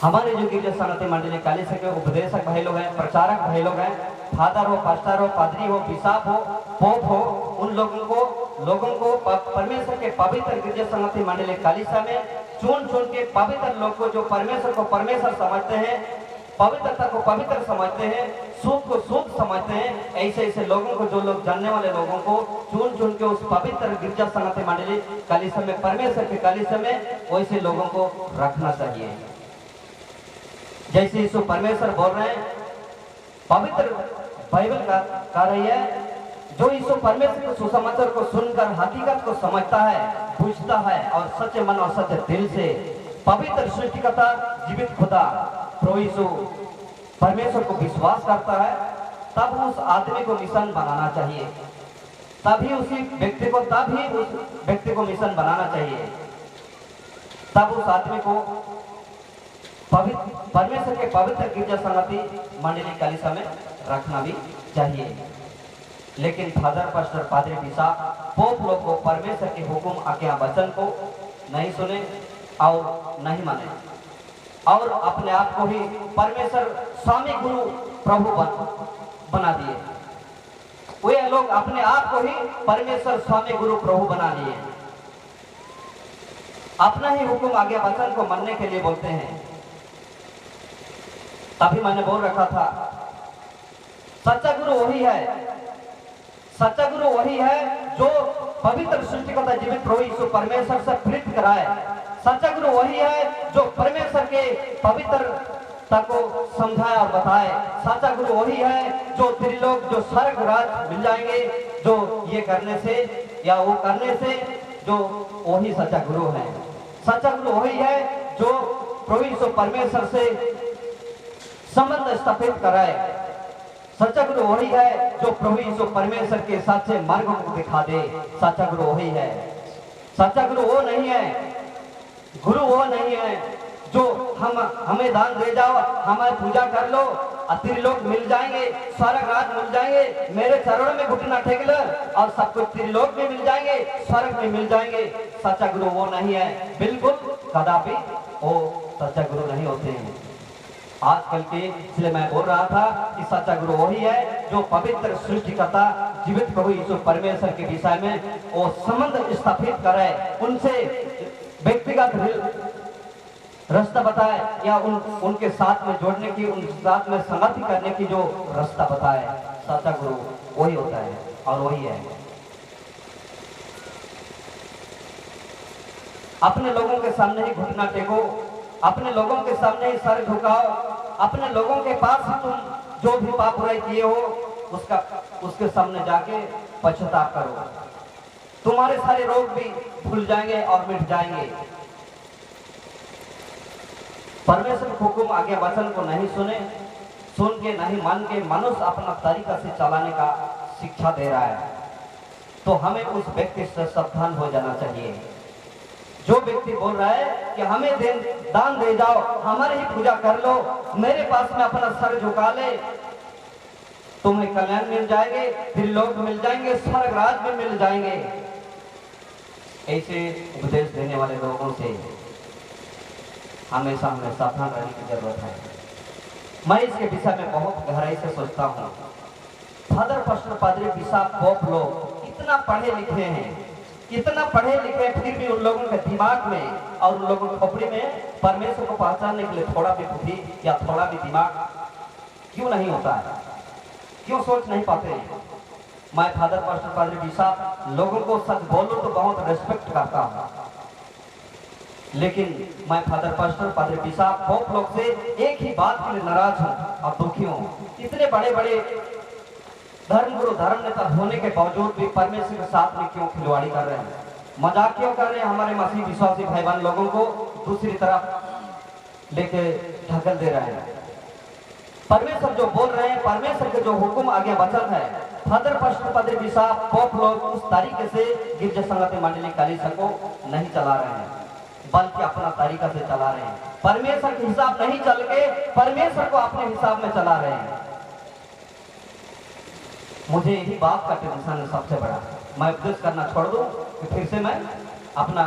हमारे जो गिरजा सनती मंडली कालीसिया के उपदेशक भाई लोग हैं, प्रचारक भाई लोग हैं, फादर हो, पास्टर हो, पादरी हो, बिशप हो, पोप हो, उन लोगों को परमेश्वर के पवित्र गिरजा सनती मंडली कालीसिया में चुन के पवित्र लोग को, जो परमेश्वर को परमेश्वर समझते हैं, पवित्रता को पवित्र समझते हैं, शुद्ध को शुद्ध समझते हैं, ऐसे लोगों को, जो लोग जानने वाले लोगों को चुन के उस पवित्र गिरजा सनती मंडली कालीसिया में, परमेश्वर के कालीसिया में वैसे लोगों को रखना चाहिए। जैसे यीशु परमेश्वर बोल रहे हैं, पवित्र बाइबल का कह रही है, जो यीशु परमेश्वर के सुसमाचार को सुनकर हकीकत को समझता है, पूछता है और सच्चे मन और सच्चे दिल से पवित्र सृष्टिकर्ता, जीवित खुदा प्रभु यीशु परमेश्वर को विश्वास करता है, तब उस आदमी को मिशन बनाना चाहिए, तभी उस व्यक्ति को मिशन बनाना चाहिए, तब उस आदमी को परमेश्वर के पवित्र गिरजा संगति मंडली कालीसिया में रखना भी चाहिए। लेकिन फादर, पास्टर, पादरी, बिशप, पोप लोग को परमेश्वर के हुक्म, आज्ञा, वचन को नहीं सुने और नहीं माने और अपने आप को ही परमेश्वर स्वामी, गुरु, प्रभु बना दिए। वे लोग अपने आप को ही परमेश्वर स्वामी, गुरु, प्रभु बना लिए, अपना ही हुक्म, आज्ञा, वचन को मानने के लिए बोलते हैं। तभी मैंने बोल रखा था, सच्चा गुरु वही है, सच्चा गुरु वही है जो पवित्र सृष्टिकर्ता जीवित प्रभु यीशु परमेश्वर से प्रेरित कराए। सच्चा गुरु वही है जो परमेश्वर के पवित्रता को समझाए और बताए। सच्चा गुरु वही है जो त्रिलोक, जो स्वर्ग राज मिल जाएंगे, जो ये करने से या वो करने से, जो वही सच्चा गुरु है। सच्चा गुरु वही है जो प्रभु यीशु परमेश्वर से संबंध स्थापित कराए। सच्चा गुरु वही है जो प्रभु यीशु परमेश्वर के सच्चे मार्ग को दिखा दे। सच्चा गुरु वही है। सच्चा गुरु वो नहीं है, गुरु वो नहीं है जो हमें दान दे जाओ, हमारी पूजा कर लो, त्रिलोक मिल जाएंगे, स्वर्ग राज मिल जाएंगे, मेरे चरणों में घुटना टेक लो और सब कुछ त्रिलोक में मिल जाएंगे, स्वर्ग में मिल जाएंगे। सच्चा गुरु वो नहीं है, बिल्कुल कदापि वो सच्चा गुरु नहीं होते हैं। आजकल के, इसलिए मैं बोल रहा था कि सच्चा गुरु वही है जो पवित्र सृष्टिकर्ता जीवित प्रभु यीशु परमेश्वर के विषय में वो संबंध स्थापित करे, उनसे व्यक्तिगत रास्ता बताए या उनके साथ में जोड़ने की, उनके साथ में संगति करने की जो रास्ता बताए, सच्चा गुरु वही होता है और वही है। अपने लोगों के सामने ही घुटना टेको, अपने लोगों के सामने ही सर झुकाओ, अपने लोगों के पास ही तुम जो भी पाप बुराई किए हो उसके सामने जाके पश्चाताप करो, तुम्हारे सारे रोग भी भूल जाएंगे और मिट जाएंगे। परमेश्वर के हुक्म आगे वचन को नहीं सुन के नहीं मान के मनुष्य अपना तरीका से चलाने का शिक्षा दे रहा है, तो हमें उस व्यक्ति से सावधान हो जाना चाहिए। जो व्यक्ति बोल रहा है कि हमें दान दे जाओ, हमारे ही पूजा कर लो, मेरे पास में अपना सर झुका ले, तुम्हें कल्याण मिल जाएंगे, फिर लोग मिल जाएंगे, स्वर्ग राज में मिल जाएंगे, ऐसे उपदेश देने वाले लोगों से हमेशा हमें सावधान रहने की जरूरत है। मैं इसके विषय में बहुत गहराई से सोचता हूँ। फादर पास्टर पादरी बिशप पोप लोग इतना पढ़े लिखे हैं, इतना पढ़े लिखे, फिर भी उन लोगों के दिमाग में और उन लोगों की खोपड़ी में परमेश्वर को पहचानने के लिए थोड़ा भी बुद्धि या थोड़ा भी दिमाग क्यों नहीं होता है? क्यों सोच नहीं पाते हैं? मैं फादर पास्टर पादरी बिशप लोगों को सच बोलूं तो बहुत रेस्पेक्ट करता हूँ, लेकिन मैं फादर पास्टर पादरी बिशप पोप लोग से एक ही बात के लिए नाराज हूँ और दुखी हूँ। इतने बड़े बड़े धर्मगुरु धर्म नेता होने के बावजूद भी परमेश्वर के साथ में क्यों खिलवाड़ी कर रहे हैं, मजाक क्यों कर रहे हैं? हमारे मसीह विश्वासी भाई बहन लोगों को दूसरी तरफ लेके ढकल दे रहे हैं। परमेश्वर जो बोल रहे हैं, परमेश्वर के जो हुक्म आगे वचन है, फादर पास्टर पादरी बिशप पोप लोग उस तरीके से गिरजा संगति मंडली कलीसिया को नहीं चला रहे हैं, बल्कि अपना तरीका से चला रहे हैं। परमेश्वर के हिसाब नहीं चल के परमेश्वर को अपने हिसाब में चला रहे हैं। मुझे यही बात का टेंशन है सबसे बड़ा। मैं उपदेश करना छोड़ दूं कि फिर से मैं अपना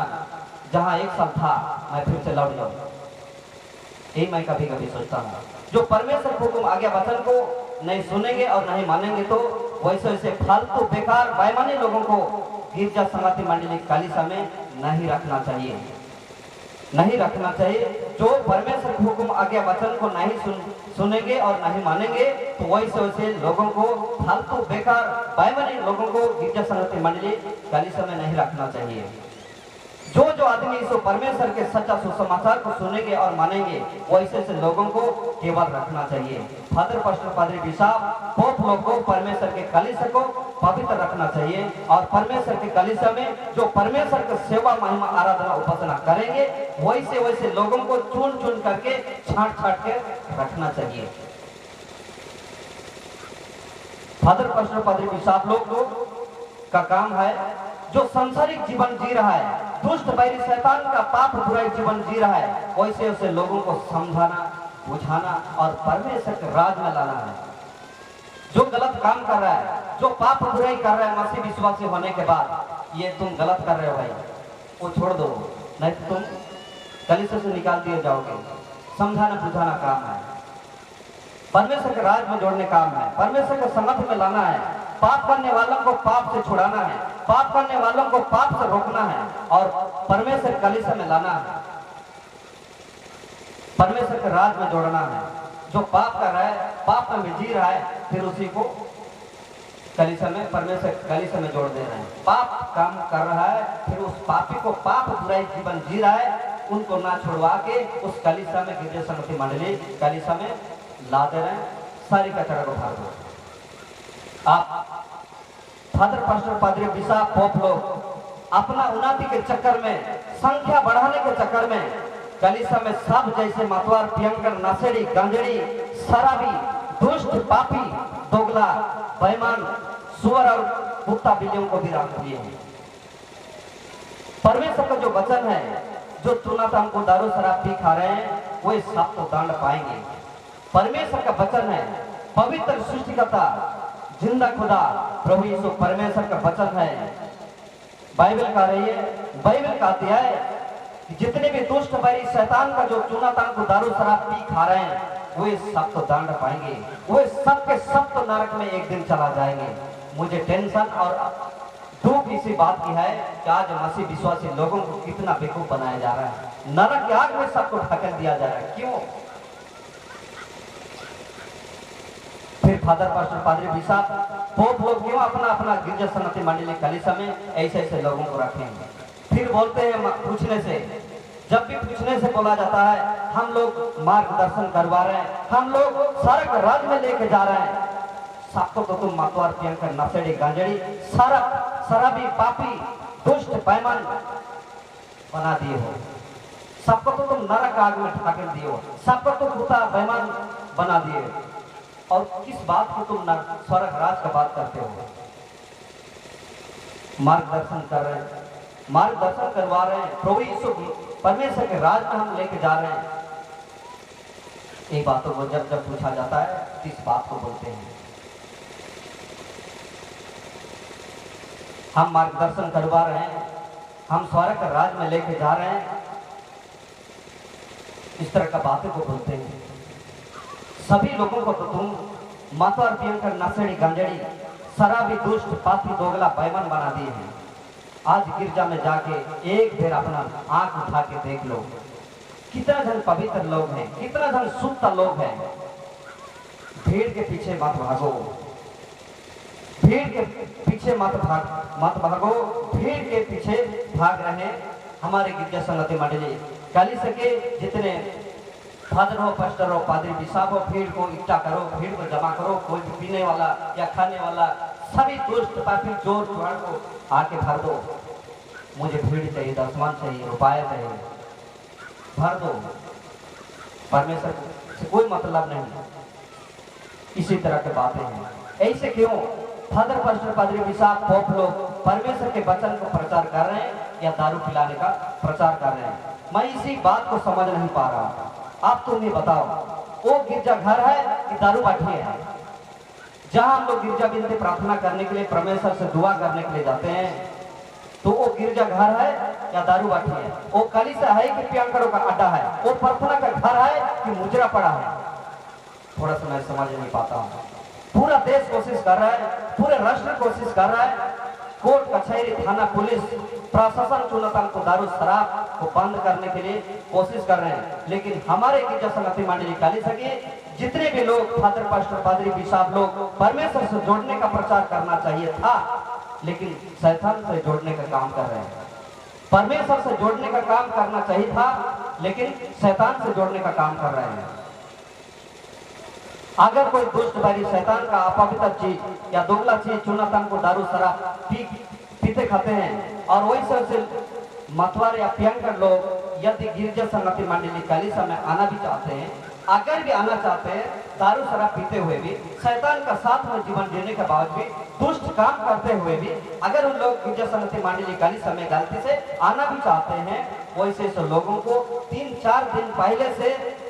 जहां एक साल था मैं फिर से लौट जाऊं, यही मैं कभी कभी सोचता हूँ। जो परमेश्वर को हुक्म आगे वचन को नहीं सुनेंगे और नहीं मानेंगे, तो वैसे वैसे फालतू बेकार बेईमानी लोगों को गिरजा संगति मंडली कलीसिया में नहीं रखना चाहिए, नहीं रखना चाहिए। जो परमेश्वर के हुक्म आगे वचन को नहीं सुनेंगे और नहीं मानेंगे, तो वैसे वैसे लोगों को फालतू बेकार बेईमानी लोगों को गिरजा संगति मंडली कलीसिया में नहीं रखना चाहिए। जो आदमी इस परमेश्वर के सच्चा सुसमाचार को सुनेंगे और मानेंगे, वैसे से लोगों को केवल रखना चाहिए। फादर पास्टर पादरी बिशप पोप लोग को परमेश्वर के कलीसिया को पवित्र रखना चाहिए, और परमेश्वर के कलीसिया में जो परमेश्वर की सेवा महिमा आराधना उपासना करेंगे, वैसे वैसे लोगों को चुन चुन करके छांट छांट के रखना चाहिए। फादर पास्टर पादरी बिशप लोग का काम है, जो संसारिक जीवन जी रहा है, दुष्ट बैरी शैतान का पाप बुराई जीवन जी रहा है, वैसे वैसे लोगों को समझाना, बुझाना और परमेश्वर के राज में लाना है। जो गलत काम कर रहा है, जो पाप बुराई कर रहा है मसीह विश्वासी होने के बाद, ये तुम गलत कर रहे हो भाई, वो छोड़ दो, नहीं तो तुम कलीसिया से निकाल दिए जाओगे। समझाना बुझाना काम है, परमेश्वर के राज में जोड़ने काम है, परमेश्वर के संगत में लाना है, पाप करने वालों को पाप से छुड़ाना है, पाप करने वालों को पाप से रोकना है और परमेश्वर कलीसिया में लाना है, परमेश्वर के राज में जोड़ना है। जो पाप कर रहा है, पाप में जी रहा है, फिर उसी को कलीसिया में, परमेश्वर कलीसिया में जोड़ दे रहे हैं। पाप काम कर रहा है, फिर उस पापी को पाप बुराई जीवन जी रहा है, उनको ना छुड़वा के उस कलीसिया में, गिरजा संगति मंडली कलीसिया में ला दे रहे हैं। सारी कचरा को उठा दो। आप फादर पास्टर पादरी बिशप पोप लोग अपना उन्नति के चक्कर में, संख्या बढ़ाने के चक्कर में कलीसिया में सब जैसे मतवार, पियंकर, नशेड़ी, गंजड़ी, शराबी, दुष्ट, पापी, दोगला, बेईमान, सुअर और कुत्ता बिल्लियों को भी रख दिए हैं। परमेश्वर का जो वचन है, जो तुरंत हमको दारू शराब पी खा रहे हैं, वो सब तो दंड पाएंगे। परमेश्वर का वचन है, पवित्र सृष्टिकर्ता जिंदा खुदा प्रभु यीशु परमेश्वर का वचन है। बाइबल कह रही है, बाइबल कहती है कि जितने भी दुष्ट बैरी शैतान का जो चुना तान को दारू शराब पी खा रहे हैं, वे सब तो दंड पाएंगे, वे सब के सब तो नरक में एक दिन चला जाएंगे। मुझे टेंशन और दुख इसी बात की है कि आज मसीह विश्वासी लोगों को कितना बेवकूफ बनाया जा रहा है, नरक की आग में सबको ढकेल दिया जा रहा है। क्यों? फिर फादर पास्टर पादरी बिशप पोप लोग क्यों अपना अपना गिरजा संगति मंडली कलीसिया में ऐसे ऐसे लोगों को रखेंगे? फिर बोलते हैं पूछने से, जब भी पूछने से बोला जाता है हम लोग मार्गदर्शन करवा रहे हैं, हम लोग सड़क राज में लेके जा रहे हैं, सबको तो तुम मतवार, पियंकर, नशेड़ी, गांजड़ी, शराबी, पापी, दुष्ट, बेईमान बना दिए हो। सबको तो तुम नरक आग में ठाकर दियो, सबको तो कुत्ता बेईमान बना दिए, और किस बात को तुम स्वर्ग राज का बात करते हो? मार्गदर्शन कर रहे हैं, मार्गदर्शन करवा रहे हैं, प्रभु यीशु परमेश्वर के राज में हम लेके जा रहे हैं। ये बातों को जब जब पूछा जाता है किस बात को बोलते हैं? हम मार्गदर्शन करवा रहे हैं, हम स्वर्ग के राज में लेके जा रहे हैं, इस तरह का बातें को बोलते हैं। सभी लोगों को तो तुम मातवर पियंकर नशेड़ी गंजेड़ी शराबी दुष्ट पापी दोगला बेईमान बना दिए हैं। आज गिरजा में जाके एक बेर अपना आंख उठा के देख लो, कितना जन पवित्र लोग हैं, कितना जन शुद्ध लोग हैं। भीड़ के पीछे मत भागो, भीड़ के पीछे मत भागो, भीड़ के पीछे भाग रहे हमारे गिरजा संगति मंडली काली सके जितने फादर हो, पास्टर हो, पादरी बिसाब हो, भीड़ को इकट्ठा करो, भीड़ को जमा करो। कोई भी पीने वाला या खाने वाला सभी दुष्ट पापी चोर चुहाड़ को आके भर दो। मुझे भीड़ चाहिए, दसमान चाहिए, रुपया चाहिए, भर दो। परमेश्वर से कोई मतलब नहीं। इसी तरह के बातें हैं। ऐसे क्यों फादर, पास्टर, पादरी बिसाब, पोप लोग परमेश्वर के वचन को प्रचार कर रहे हैं या दारू पिलाने का प्रचार कर रहे हैं? मैं इसी बात को समझ नहीं पा रहा। आप तुम ही बताओ, वो गिरजा घर है कि दारू बाटी है? जहां हम लोग गिरजा बिनती प्रार्थना करने के लिए, परमेश्वर से दुआ करने के लिए जाते हैं, तो वो गिरजा घर है या दारू बाटी है? वो कलीसिया है कि पियंकरों का अड्डा है? वो प्रार्थना का घर है कि मुजरा पड़ा है? थोड़ा सा मैं समझ नहीं पाता हूँ। पूरा देश कोशिश कर रहा है, पूरे राष्ट्र कोशिश कर रहा है, कोर्ट कचहरी थाना पुलिस प्रशासन चुनाव को दारू शराब को बंद करने के लिए कोशिश कर रहे हैं। लेकिन हमारे गिरजा संगति मंडली कालीसिया के जितने भी लोग फादर, पास्टर, पादरी, बिशप लोग परमेश्वर से जोड़ने का प्रचार करना चाहिए था, लेकिन शैतान से जोड़ने का काम कर रहे हैं। परमेश्वर से जोड़ने का काम करना चाहिए था, लेकिन शैतान से जोड़ने का काम कर रहे हैं। अगर कोई दुष्ट बैरी शैतान का अपवित्र चीज या दुगला चीज चुनातन को दारू शराब पीते खाते हैं, और वैसे से मतवार या पियंकर लोग यदि गिरजा संगति मंडली कालीसिया में आना भी चाहते हैं, अगर भी आना चाहते हैं दारू शराब पीते हुए भी, शैतान का साथ में जीवन जीने के बावजूद भी, दुष्ट काम करते हुए भी, अगर उन लोग गिरजा संगति मंडली कालीसिया में गलती से आना भी चाहते हैं, वैसे से लोगों को 3-4 दिन पहले से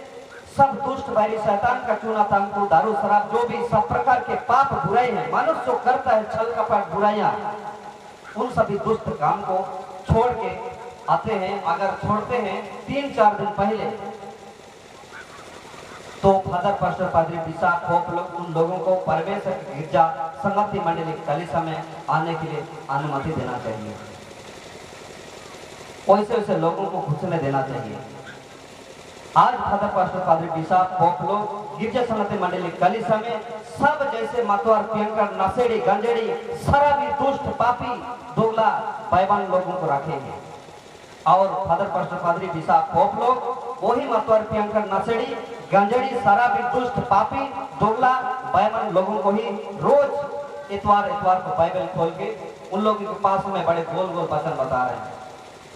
सब दुष्ट बैरी शैतान का चूना तंतु दारू शराब जो भी सब प्रकार के पाप बुराई है, मनुष्य जो करता है छल कपट बुराइयां, उन सभी दुष्ट काम को छोड़ के आते हैं। अगर छोड़ते हैं 3-4 दिन पहले, तो फादर, पास्टर, पादरी, बिशप, पोप लोग उन लोगों को परमेश्वर की गिरजा संगति मंडली कालीसिया में आने के लिए अनुमति देना चाहिए। वैसे वैसे लोगों को घुसने देना चाहिए। आज फादर, पास्टर, पादरी, बिशप, पोप लोग गिरजा संगति मंडली कालीसिया में सब जैसे मतवार, पियंकर, नशेड़ी, गंजेड़ी, शराबी, दुष्ट, पापी, दोगला, बेईमान लोगों को रखेंगे। और फादर, पास्टर, पादरी, बिशप, पोप लोग वही मतवार, पियंकर, नशेड़ी, गंजेड़ी, शराबी, दुष्ट, पापी, दोगला, बेईमान लोगों को ही रोज इतवार को बाइबल खोल के उन लोगों के पास में बड़े गोल गोल वचन बता रहे हैं,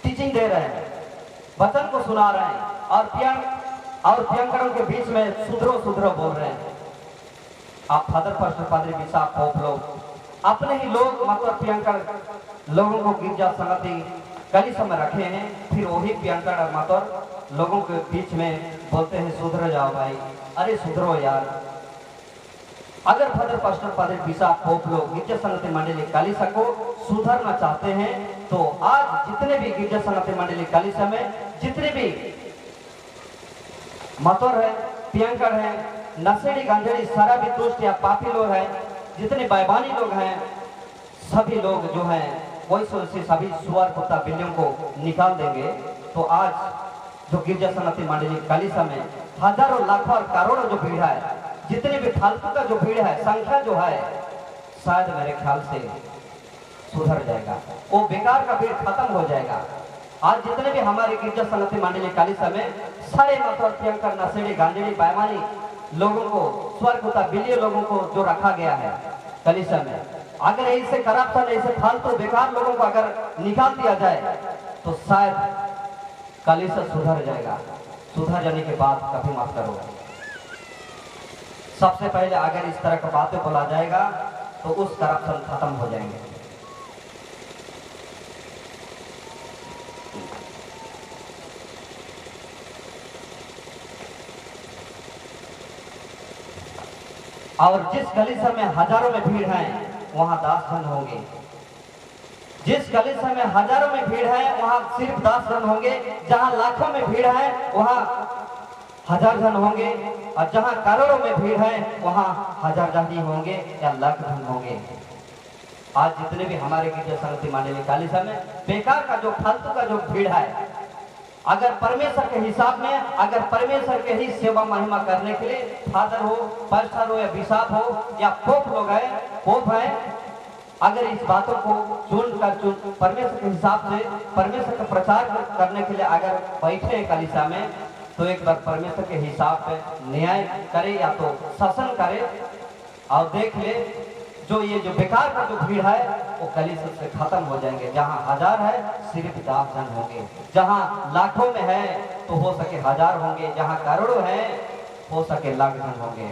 टीचिंग दे रहे हैं, वचन को सुना रहे हैं, और पियंकरों के बीच में सुधरो बोल रहे हैं। आप फादर, पास्टर, पादरी, बिशप, पोप लोग अपने ही लोग मतलब पियंकर लोगों को गिरजा संगति कालीसिया में रखे हैं, फिर वही पियंकर और मतलब लोगों के बीच में बोलते हैं सुधर जाओ भाई, अरे सुधरो यार। अगर फादर, पास्टर, पादरी, बिशप, पोप लोग गिरजा संगति मंडली कालीसिया को सुधरना चाहते हैं, तो आज जितने भी गिरजा संगति मंडली कालीसिया में जितने भी मतोर है, पियंकर है, नशेड़ी, गंजेड़ी, शराबी, दुष्ट या पापी लोग हैं, जितने बेईमानी लोग हैं, सभी लोग जो हैं वैसे सभी सुअर, कुत्ता, बिल्लियों को निकाल देंगे। तो आज जो गिरजा संगति मंडली कालीसिया में हजारों, लाखों और करोड़ों जो भीड़ है, जितने भी फालतू का जो भीड़ है, संख्या जो है, शायद मेरे ख्याल से सुधर जाएगा, वो बेकार का भीड़ खत्म हो जाएगा। आज जितने भी हमारे गिरजा संगति मंडली कालीसिया में सारे मतलब पियंकर, नशेड़ी, गंजेड़ी, बेईमानी लोगों को, स्वर्ग कुत्ता, बिल्ली लोगों को जो रखा गया है कालीसिया में, अगर ऐसे करप्शन, ऐसे फालतू बेकार लोगों को अगर निकाल दिया जाए, तो शायद कलीसिया सुधर जाएगा। सुधर जाने के बाद कभी मत करो। सबसे पहले अगर इस तरह की बातें बोला जाएगा तो उस करप्शन खत्म हो जाएंगे। और जिस कलीसिया में हजारों में भीड़ है वहां 10 जन होंगे। जिस कलीसिया में हजारों में भीड़ है वहां सिर्फ 10 जन होंगे। जहां लाखों में भीड़ है वहां 1000 जन होंगे। और जहां करोड़ों में भीड़ है वहां 1000 जन ही होंगे या लाख जन होंगे। आज जितने भी हमारे गिरजा संगति मंडली कलीसिया में बेकार का जो फालतू का जो भीड़ है, अगर परमेश्वर के हिसाब में, अगर परमेश्वर के ही सेवा महिमा करने के लिए फादर हो, पास्टर हो या बिशप हो या पोप लोग है, पोप है, अगर इस बातों को चुन परमेश्वर के हिसाब से परमेश्वर का प्रचार करने के लिए अगर बैठे कलीसिया में, तो एक बार परमेश्वर के हिसाब पे न्याय करे या तो शासन करे और देख ले जो ये जो बेकार का जो भीड़ है वो कलीसिया से खत्म हो जाएंगे। जहाँ 1000 है सिर्फ 10 जन होंगे। जहाँ लाखों में है तो हो सके 1000 होंगे। जहाँ करोड़ों है हो सके लाख जन होंगे।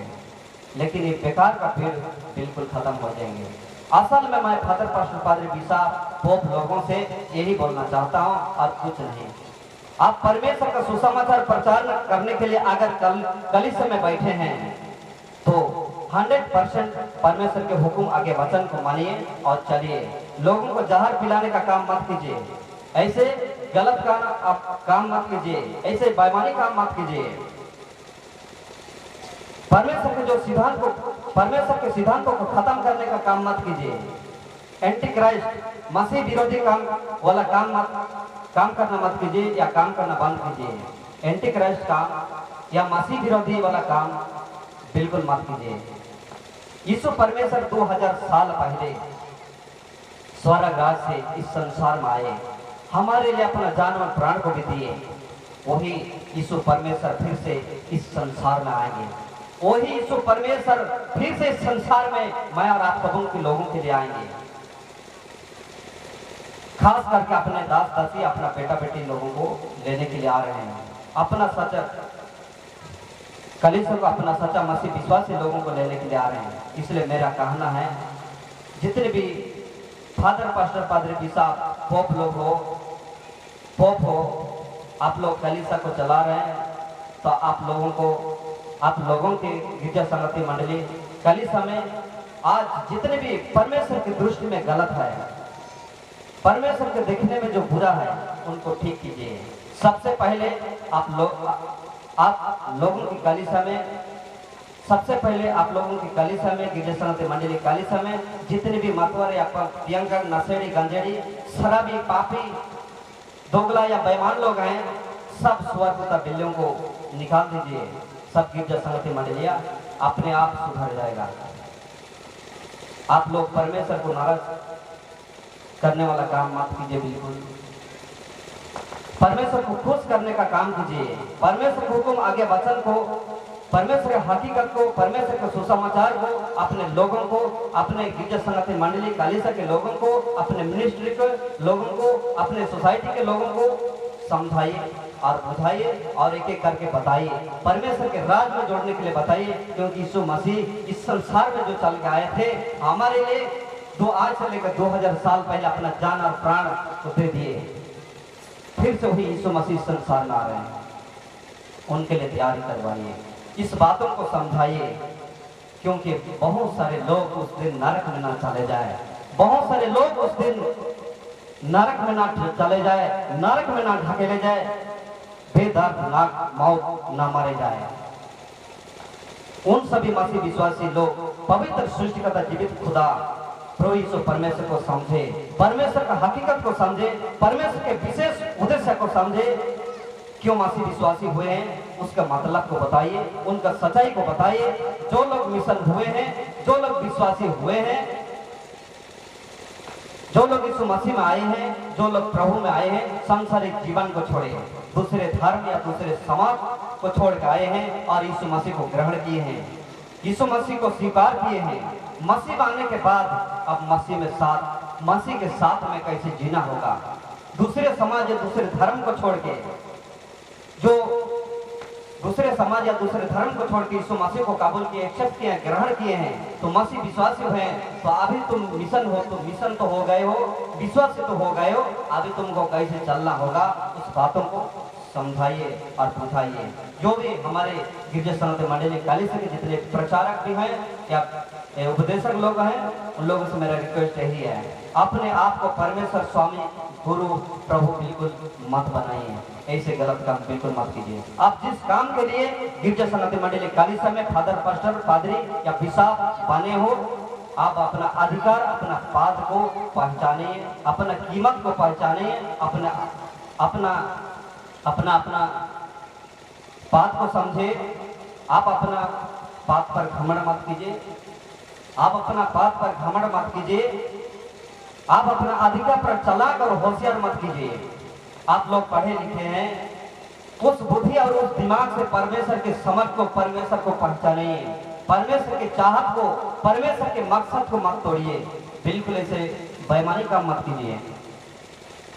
लेकिन ये बेकार का भीड़ बिल्कुल खत्म हो जाएंगे। असल में मैं फादर पास्टर पादरी बिशप पोप लोगों से यही बोलना चाहता हूँ और कुछ नहीं। आप परमेश्वर का सुसमाचार प्रचार करने के लिए अगर कलीसिया में बैठे हैं तो 100% परमेश्वर के हुक्म आगे वचन को मानिए और चलिए। लोगों को जहर पिलाने का काम मत कीजिए। ऐसे गलत काम मत कीजिए। ऐसे बेईमानी काम मत कीजिए। परमेश्वर के जो सिद्धांत को, परमेश्वर के सिद्धांतों को खत्म करने का काम मत कीजिए। एंटी क्राइस्ट मसीह विरोधी काम वाला काम करना मत कीजिए या काम करना बंद कीजिए। एंटी क्राइस्ट काम या मसीह विरोधी वाला काम बिल्कुल मत कीजिए। यीशु परमेश्वर 2000 साल पहले स्वर्ग राज से इस संसार में आए, हमारे लिए अपना जान और प्राण को भी दिए। वही यीशु परमेश्वर फिर से इस संसार में आएंगे। वही यीशु परमेश्वर फिर से इस संसार में मैं और आप सबों के लोगों के लिए आएंगे। खास करके अपने दास दासी, अपना बेटा बेटी लोगों को लेने के लिए आ रहे हैं। अपना सच्चा कलीसिया को, अपना सच्चा मसीह विश्वासी लोगों को लेने के लिए आ रहे हैं। इसलिए मेरा कहना है जितने भी फादर पास्टर पादरी बिशप पोप लोग हो, पोप हो, आप लोग कलीसिया को चला रहे हैं तो आप लोगों के गिरजा संगति मंडली कलीसिया में आज जितने भी परमेश्वर की दृष्टि में गलत है, परमेश्वर के देखने में जो बुरा है, उनको ठीक कीजिए। सबसे पहले आप लोगों की कलीसिया में, सबसे पहले आप लोगों की कलीसिया में, गिरजा संगति मंडली कलीसिया में जितने भी मतवर या प्रियंकर, नशेड़ी, गंजेड़ी, शराबी, पापी, दोगला या बेईमान लोग हैं, सब स्वर्गदूता बिल्लियों को निकाल दीजिए। सब गिरजा संगति मंडलियां अपने आप सुधर जाएगा। आप लोग परमेश्वर को नाराज करने वाला काम मत कीजिए। बिल्कुल परमेश्वर को खुश करने का काम कीजिए। परमेश्वर को हुक्म आगे वचन को, परमेश्वर के हकीकत को, परमेश्वर के सुसमाचार को अपने लोगों को, अपने गिरजा संगति मंडली कलीसिया के लोगों को, अपने मिनिस्ट्री के लोगों को, अपने सोसाइटी के लोगों को समझाइए और बुझाइए और एक एक करके बताइए। परमेश्वर के राज में जोड़ने के लिए बताइए। क्योंकि यीशु मसीह इस संसार में जो चल के आए थे हमारे लिए, आज से लेकर 2000 साल पहले अपना जान और प्राण को दे दिए। फिर से वही यीशु मसीह संसार में आ रहे हैं। उनके लिए तैयारी करवाइए, इस बातों को समझाइए। क्योंकि बहुत सारे लोग उस दिन नरक में ना चले जाए, बहुत सारे लोग उस दिन नरक में ना चले जाए, नरक में ना ढकेले जाए, बेदर्दनाक मौत ना मारे जाए। उन सभी मसीह विश्वासी लोग पवित्र सृष्टिकर्ता जीवित खुदा प्रभु यीशु परमेश्वर को समझे, परमेश्वर का हकीकत को समझे, परमेश्वर के विशेष उद्देश्य को समझे। क्यों मसीह विश्वासी हुए हैं उसका मतलब को बताइए, उनका सच्चाई को बताइए। जो लोग मिशन हुए हैं, जो लोग विश्वासी हुए हैं, जो लोग यीशु मसीह में आए हैं, जो लोग प्रभु में आए हैं, सांसारिक जीवन को छोड़े, दूसरे धर्म या दूसरे समाज को छोड़ के आए हैं और यीशु मसीह को ग्रहण किए हैं, यीशु मसीह को स्वीकार किए हैं। मसीह आने के बाद अब मसीह के साथ में कैसे जीना होगा, दूसरे समाज या दूसरे धर्म को छोड़ के जो दूसरे समाज या दूसरे धर्म को छोड़ के यीशु मसीह को कबूल किए, एक्सेप्ट किए, ग्रहण किए हैं, तो मसीह विश्वासी हुए हैं, तो अभी तुम मिशन हो, तो मिशन तो हो गए हो, विश्वासी तो हो गए हो, अभी तुमको कैसे चलना होगा उस बातों को समझाइए और बुझाइए। जो भी हमारे गिरजा सनत मंडली कलीसिया के जितने प्रचारक भी हैं या उपदेशक लोग हैं, उन लोगों से मेरा रिक्वेस्ट यही है, अपने आप को परमेश्वर, स्वामी, गुरु, प्रभु बिल्कुल मत बनाइए, ऐसे गलत काम बिल्कुल मत कीजिए। आप जिस काम के लिए गिरजा सनत मंडली कलीसिया में फादर, पास्टर, पादरी या बिशप बने हो, आप अपना अधिकार, अपना पाद को पहचानिए, अपना कीमत को पहचानिए, अपना बात को समझे। आप अपना बात पर घमंड मत कीजिए, आप अपना बात पर घमंड मत कीजिए, आप अपना अधिकार पर चलाक और होशियार मत कीजिए। आप लोग पढ़े लिखे हैं, उस बुद्धि और उस दिमाग से परमेश्वर के समझ को, परमेश्वर को पहचानिए, परमेश्वर की चाहत को, परमेश्वर के मकसद को मत तोड़िए, बिल्कुल ऐसे बेईमानी काम मत कीजिए।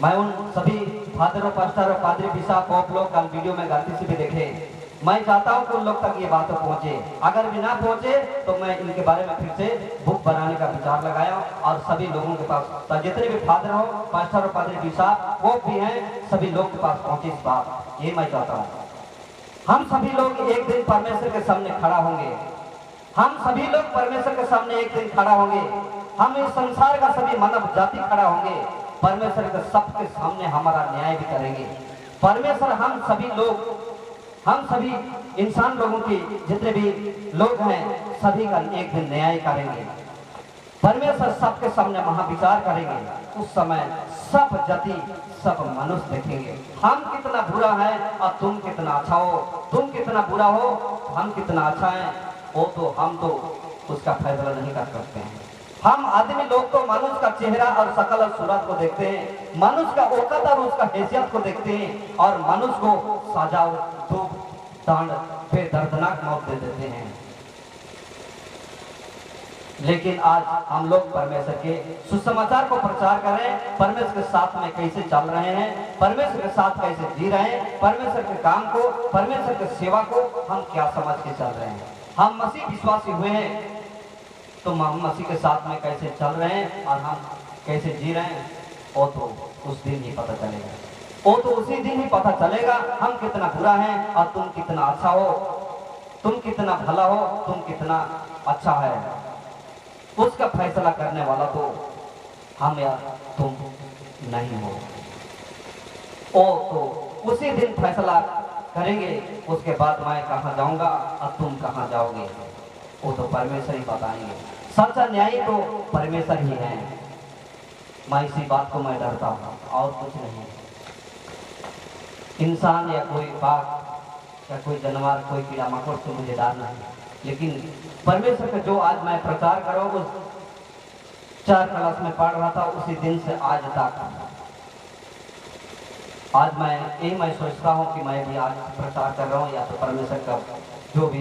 मैं उन सभी फादर, पास्टर, पादरी, बिशप, पोप लोग कल वीडियो में गलती से भी देखे, मैं चाहता हूं कि उन लोग तक ये बातें पहुंचे। अगर भी ना पहुंचे तो मैं इनके बारे में फिर से बुक बनाने का विचार लगाया और सभी लोगों के पास, तो जितने भी फादर हो, पास्टर और पादरी, बिशप, पोप भी हैं, सभी लोग के पास पहुंचे इस बात, ये मैं चाहता हूँ। हम सभी लोग एक दिन परमेश्वर के सामने खड़ा होंगे, हम सभी लोग परमेश्वर के सामने एक दिन खड़ा होंगे, हम इस संसार का सभी मानव जाति खड़ा होंगे, परमेश्वर के सबके सामने हमारा न्याय भी करेंगे। परमेश्वर हम सभी लोग, हम सभी इंसान लोगों के जितने भी लोग हैं, सभी का एक दिन न्याय करेंगे। परमेश्वर सबके सामने महाविचार करेंगे। उस समय सब जाति, सब मनुष्य देखेंगे हम कितना बुरा है और तुम कितना अच्छा हो, तुम कितना बुरा हो, हम कितना अच्छा है, वो तो हम तो उसका फैसला नहीं कर सकते हैं। हम आदमी लोग तो मनुष्य का चेहरा और शकल और सूरत को देखते हैं, मनुष्य का औकात और उसका हैसियत को देखते हैं, और मनुष्य को सजा, दुख, दंड, बेदर्दनाक मौत दे देते हैं। लेकिन आज हम लोग परमेश्वर के सुसमाचार को प्रचार करें, परमेश्वर के साथ में कैसे चल रहे हैं, परमेश्वर के साथ कैसे जी रहे हैं, परमेश्वर के काम को, परमेश्वर की सेवा को हम क्या समझ के चल रहे हैं। हम मसीह विश्वासी हुए हैं तो हम मसीह के साथ में कैसे चल रहे हैं और हम कैसे जी रहे हैं, वो तो उस दिन ही पता चलेगा, वो तो उसी दिन ही पता चलेगा हम कितना बुरा है और तुम कितना अच्छा हो, तुम कितना भला हो, तुम कितना अच्छा है। उसका फैसला करने वाला तो हम या तुम नहीं हो, वो तो उसी दिन फैसला करेंगे। उसके बाद मैं कहाँ जाऊंगा और तुम कहाँ जाओगे, वो तो परमेश्वर ही बताएंगे। सच्चा न्यायी तो परमेश्वर ही है। मैं इसी बात को मैं डरता हूँ और कुछ नहीं। इंसान या कोई बाघ या कोई जानवर, कोई कीड़ा मकोड़ से मुझे डर नहीं, लेकिन परमेश्वर का जो आज मैं प्रचार कर रहा हूँ, उस 4 क्लास में पढ़ रहा था, उसी दिन से आज तक आज मैं सोचता हूँ कि मैं भी आज प्रचार कर रहा हूँ या तो परमेश्वर का जो भी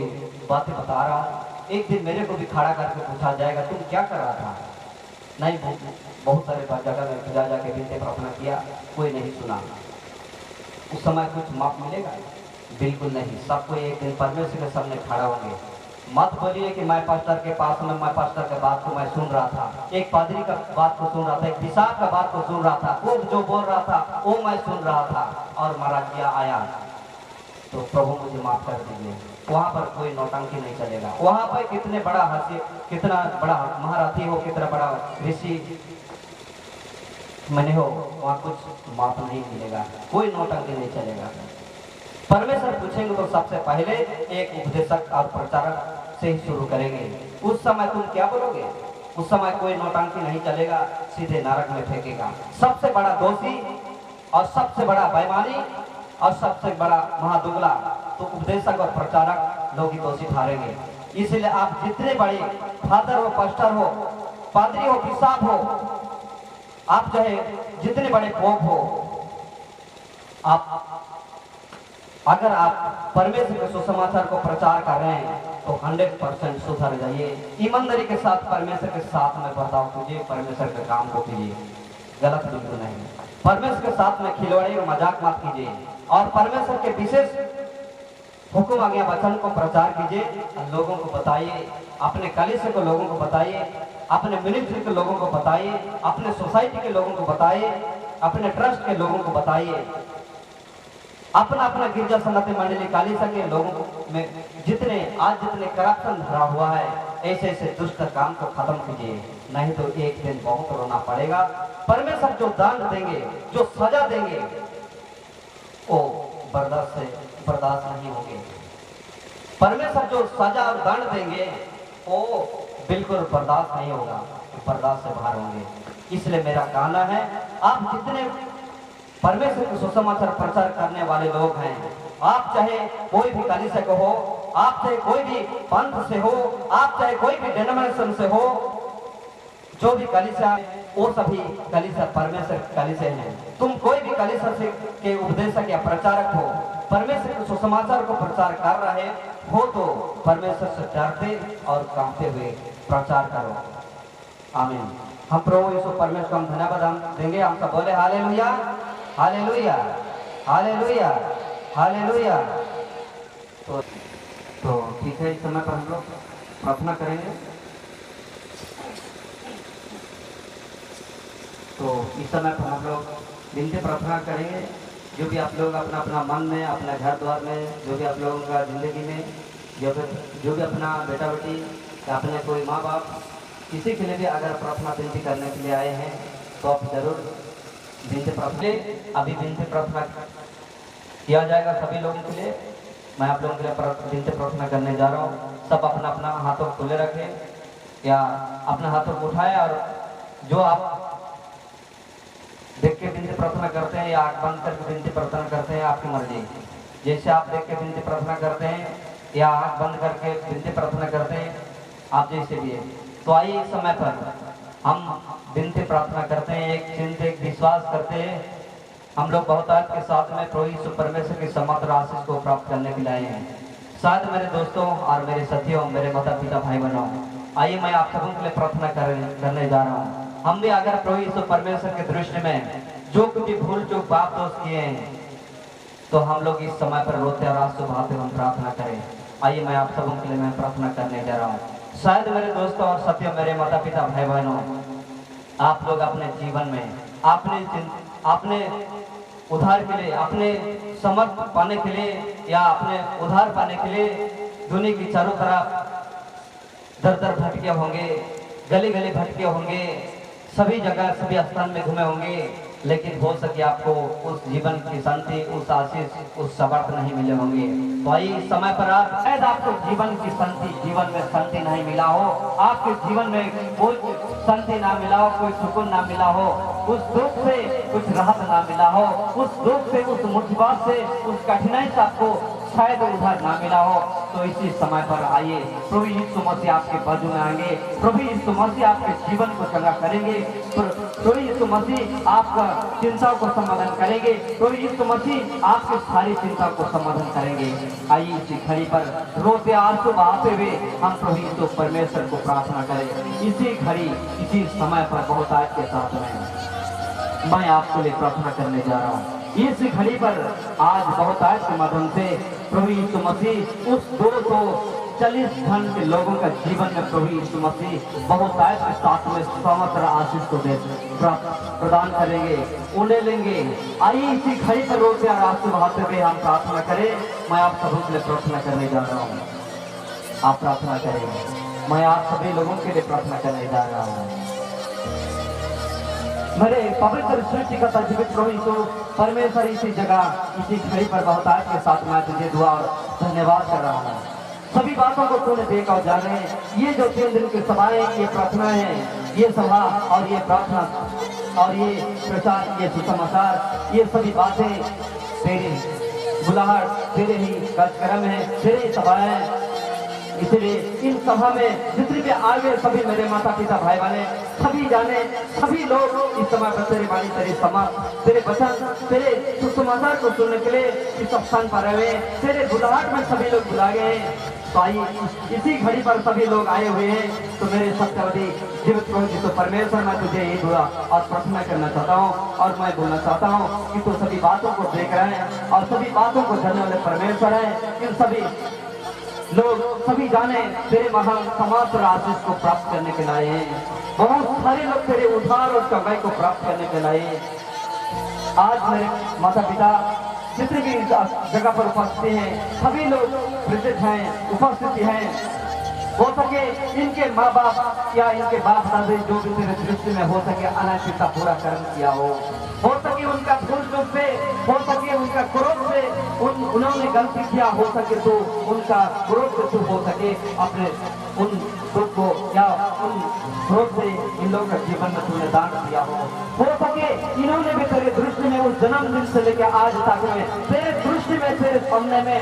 बातें बता रहा हूँ, एक दिन मेरे को भी खड़ा करके पूछा जाएगा तुम क्या कर रहा था। नहीं, बहुत सारे जगह में जा जाके विनती प्रार्थना किया, कोई नहीं सुना। उस समय कुछ माफ मिलेगा? बिल्कुल नहीं। सबको एक दिन परमेश्वर के सामने खड़ा होंगे। मत बोलिए कि मैं पास्टर के पास में, मैं पास्टर के बात को मैं सुन रहा था, एक पादरी का बात को सुन रहा था, एक बिशप का बात को सुन रहा था, वो जो बोल रहा था वो मैं सुन रहा था और मारा किया आया, तो प्रभु मुझे माफ कर दीजिए। वहाँ पर कोई नौटंकी नहीं चलेगा। वहाँ पर कितने बड़ा हंसी, कितना बड़ा महारथी हो, कितना बड़ा ऋषि मने हो, वहाँ कुछ माफ नहीं मिलेगा, कोई नौटंकी नहीं चलेगा। परमेश्वर पूछेंगे तो सबसे पहले एक उपदेशक और प्रचारक से ही शुरू करेंगे। उस समय तुम क्या बोलोगे? उस समय कोई नौटंकी नहीं चलेगा, सीधे नरक में फेंकेगा। सबसे बड़ा दोषी और सबसे बड़ा बेईमानी और सबसे बड़ा महादुगला तो उपदेशक और प्रचारक लोग ही दोषी ठहरेंगे। इसलिए आप जितने बड़े फादर हो, पास्टर हो, पादरी हो, बिशप हो, आप चाहे जितने बड़े पोप हो, आप अगर आप परमेश्वर के सुसमाचार को प्रचार कर रहे हैं तो 100% सुधर जाइए। ईमानदारी के साथ परमेश्वर के साथ में बर्ताव कीजिए, परमेश्वर के काम को कीजिए, गलत बिल्कुल नहीं। परमेश्वर के साथ में खिलवाड़ी और मजाक मत कीजिए। और परमेश्वर के विशेष हुक्म आज्ञा वचन को प्रचार कीजिए, लोगों को बताइए, अपने कलीसिया को लोगों को बताइए, अपने मिनिस्ट्री के लोगों को बताइए, अपने सोसाइटी के लोगों को बताइए, अपने ट्रस्ट के लोगों को बताइए, अपना अपना गिरजा संगति मंडली कलीसिया के लोगों में जितने करप्शन भरा हुआ है, ऐसे ऐसे दुष्ट काम को खत्म कीजिए, नहीं तो एक दिन बहुत रोना पड़ेगा। परमेश्वर जो दंड देंगे, जो सजा देंगे, वो बर्दाश्त नहीं होंगे। परमेश्वर जो सजा और दंड देंगे वो बिल्कुल बर्दाश्त नहीं होगा, बर्दाश्त से बाहर होंगे। इसलिए मेरा कहना है, आप जितने परमेश्वर के सुसमाचार प्रचार करने वाले लोग हैं, आप चाहे कोई भी कलीसिया को हो, आप चाहे कोई भी पंथ से हो, आप चाहे कोई भी डिनोमिनेशन से हो, जो भी कलीसिया, वो सभी कलीसिया परमेश्वर कलीसिया हैं। तुम कोई भी कलीसिया से के उपदेशक या प्रचारक हो, परमेश्वर के सुसमाचार को प्रचार कर रहे हो, तो परमेश्वर से डरते और कांपते हुए प्रचार करो। आमीन। हम प्रभु यीशु परमेश्वर को हम धन्यवाद हम देंगे। हम सब बोले हालेलुया, हालेलुया, हालेलुया, हालेलुया। तो ठीक है, इस समय पर हम लोग प्रार्थना करेंगे। तो इस समय पर हम लोग विनती प्रार्थना करेंगे, जो भी आप लोग अपना अपना मन में, अपने घर द्वार में, जो भी आप लोगों का ज़िंदगी में, जो भी अपना बेटा बेटी या अपने कोई माँ बाप, किसी के लिए भी अगर प्रार्थना विनती करने के लिए आए हैं, तो आप जरूर विनती प्रार्थना, अभी विनती प्रार्थना किया जाएगा सभी लोगों के लिए। मैं आप लोगों के लिए विनती प्रार्थना करने जा रहा हूँ। सब अपना अपना हाथों को खुले रखें या अपने हाथों को उठाएं, और जो आप देख के विनती प्रार्थना करते हैं या आँख बंद करके विनती प्रार्थना करते हैं, आपकी मर्जी। जैसे आप देख के विनती प्रार्थना करते हैं या आँख बंद करके विनती प्रार्थना करते हैं, आप जैसे भी है। तो आइए इस समय पर हम विनती प्रार्थना करते हैं, एक चिंता, एक विश्वास करते हैं। हम लोग बहुत आज के साथ में प्रभु यीशु परमेश्वर की समग्र आशीष को प्राप्त करने के लिए आए हैं। शायद मेरे दोस्तों और मेरे साथियों, मेरे माता पिता भाई बहनों, आइए मैं आप सबों के लिए प्रार्थना करने जा रहा हूँ। हम भी अगर प्रभु यीशु परमेश्वर के दृष्टि में जो कुछ भी भूल जो पाप दोष किए हैं, तो हम लोग इस समय पर रोते और आंसू बहाते हम प्रार्थना करें। आइए मैं आप सबों के लिए मैं प्रार्थना करने जा रहा हूँ। शायद मेरे दोस्तों और साथियों, मेरे माता पिता भाई बहनों, आप लोग अपने जीवन में अपने उद्धार के लिए, अपने समर्थ पाने के लिए या अपने उद्धार पाने के लिए दुनिया की चारों तरफ दर दर भटके होंगे, गली गली भटके होंगे, सभी जगह सभी स्थान में घूमे होंगे, लेकिन हो सके आपको उस जीवन की शांति, उस आशीष, उस समर्थ नहीं मिले होंगे। तो आइए इस समय पर आप, शायद आपको जीवन की शांति, जीवन में शांति नहीं मिला हो, आपके जीवन में कोई शांति ना मिला हो, कोई सुकून ना मिला हो, उस दुख से कुछ राहत ना मिला हो, उस दुख से, उस मुसीबत से, उस कठिनाई से आपको शायद उधार ना मिला हो, तो इसी समय पर आइए प्रभु यीशु मसीह आपके बाजू में आएंगे। प्रभु यीशु मसीह आपके जीवन को चंगा करेंगे। प्रभु यीशु मसीह आपका चिंताओं को समाधान करेंगे। प्रभु यीशु मसीह आपकी सारी चिंताओं को समाधान करेंगे। आइए इसी घड़ी पर रोते आंसू बहाते हुए हम प्रभु यीशु परमेश्वर को प्रार्थना करें। इसी घड़ी, इसी समय पर बहुत आज के साथ में मैं आपके लिए प्रार्थना करने जा रहा हूँ। इस घड़ी पर आज बहुत आज के माध्यम से प्रभु यीशु मसीह उस 240 धन के लोगों का जीवन में प्रभु यीशु मसीह बहुत आज के साथ में समग्र आशीष को प्रदान करेंगे, उन्हें लेंगे। आइए इसी घड़ी पर रोते और आंसू बहाते हुए हम प्रार्थना करें। मैं आप सबों के लिए प्रार्थना करने जा रहा हूँ। आप प्रार्थना करेंगे, मैं आप सभी लोगों के लिए प्रार्थना करने जा रहा हूँ। मेरे पवित्र सृष्टिकर्ता जीवित प्रभु यीशु परमेश्वर, इसी जगह इसी घड़ी पर बहुत आज के साथ मैं तुझे दुआ और धन्यवाद कर रहा हूँ। सभी बातों को तूने देखा और जाने, ये जो 3 दिन की सभाएं, ये प्रार्थनाएं हैं, ये सभा और ये प्रार्थना और ये प्रचार, ये सुसमाचार, ये सभी बातें तेरी बुलाहट, तेरे ही कार्यक्रम है, तेरी सभाएं। इसलिए इन सभा में जितने भी आगे सभी मेरे माता पिता भाई बहने, सभी जाने, सभी लोग इस समय पर तेरी वाणी, तेरी समाज, तेरे वचन, तेरे सुसमाचार को सुनने के लिए इस स्थान पर आए। तेरे बुलाहट में सभी लोग बुलाए गए हैं। तो आइए इसी घड़ी पर सभी लोग आए हुए हैं। तो मेरे सत्यवती जीवित प्रभु तो परमेश्वर, मैं तुझे ये दुआ और प्रार्थना करना चाहता हूँ और मैं बोलना चाहता हूँ कि तू सभी बातों को देख रहे हैं और सभी बातों को जानने वाले परमेश्वर है। इन सभी लोग सभी जाने तेरे महान समाप्त आशीष को प्राप्त करने के लाए हैं। बहुत सारे लोग तेरे उद्धार और चंगाई को प्राप्त करने के लाए हैं। आज मेरे माता पिता जितने भी जगह पर उपस्थित हैं, सभी लोग प्रेरित हैं, उपस्थित हैं। हो सके इनके माँ बाप या इनके बाप दादे जो भी तेरे दृष्टि में हो सके अनैतिकता पूरा कर्म किया हो सके उनका भूल चूक से, हो सके उनका क्रोध से उन्होंने गलती किया, हो सके तो उनका क्रोध से हो सके अपने उन दुख को या उन क्रोध से इन लोगों का जीवन में तूने दान दिया हो सके इन्होंने भी तेरे दृष्टि में उस जन्मदिन से लेकर आज तक में तेरे दृष्टि में, तेरे सामने में,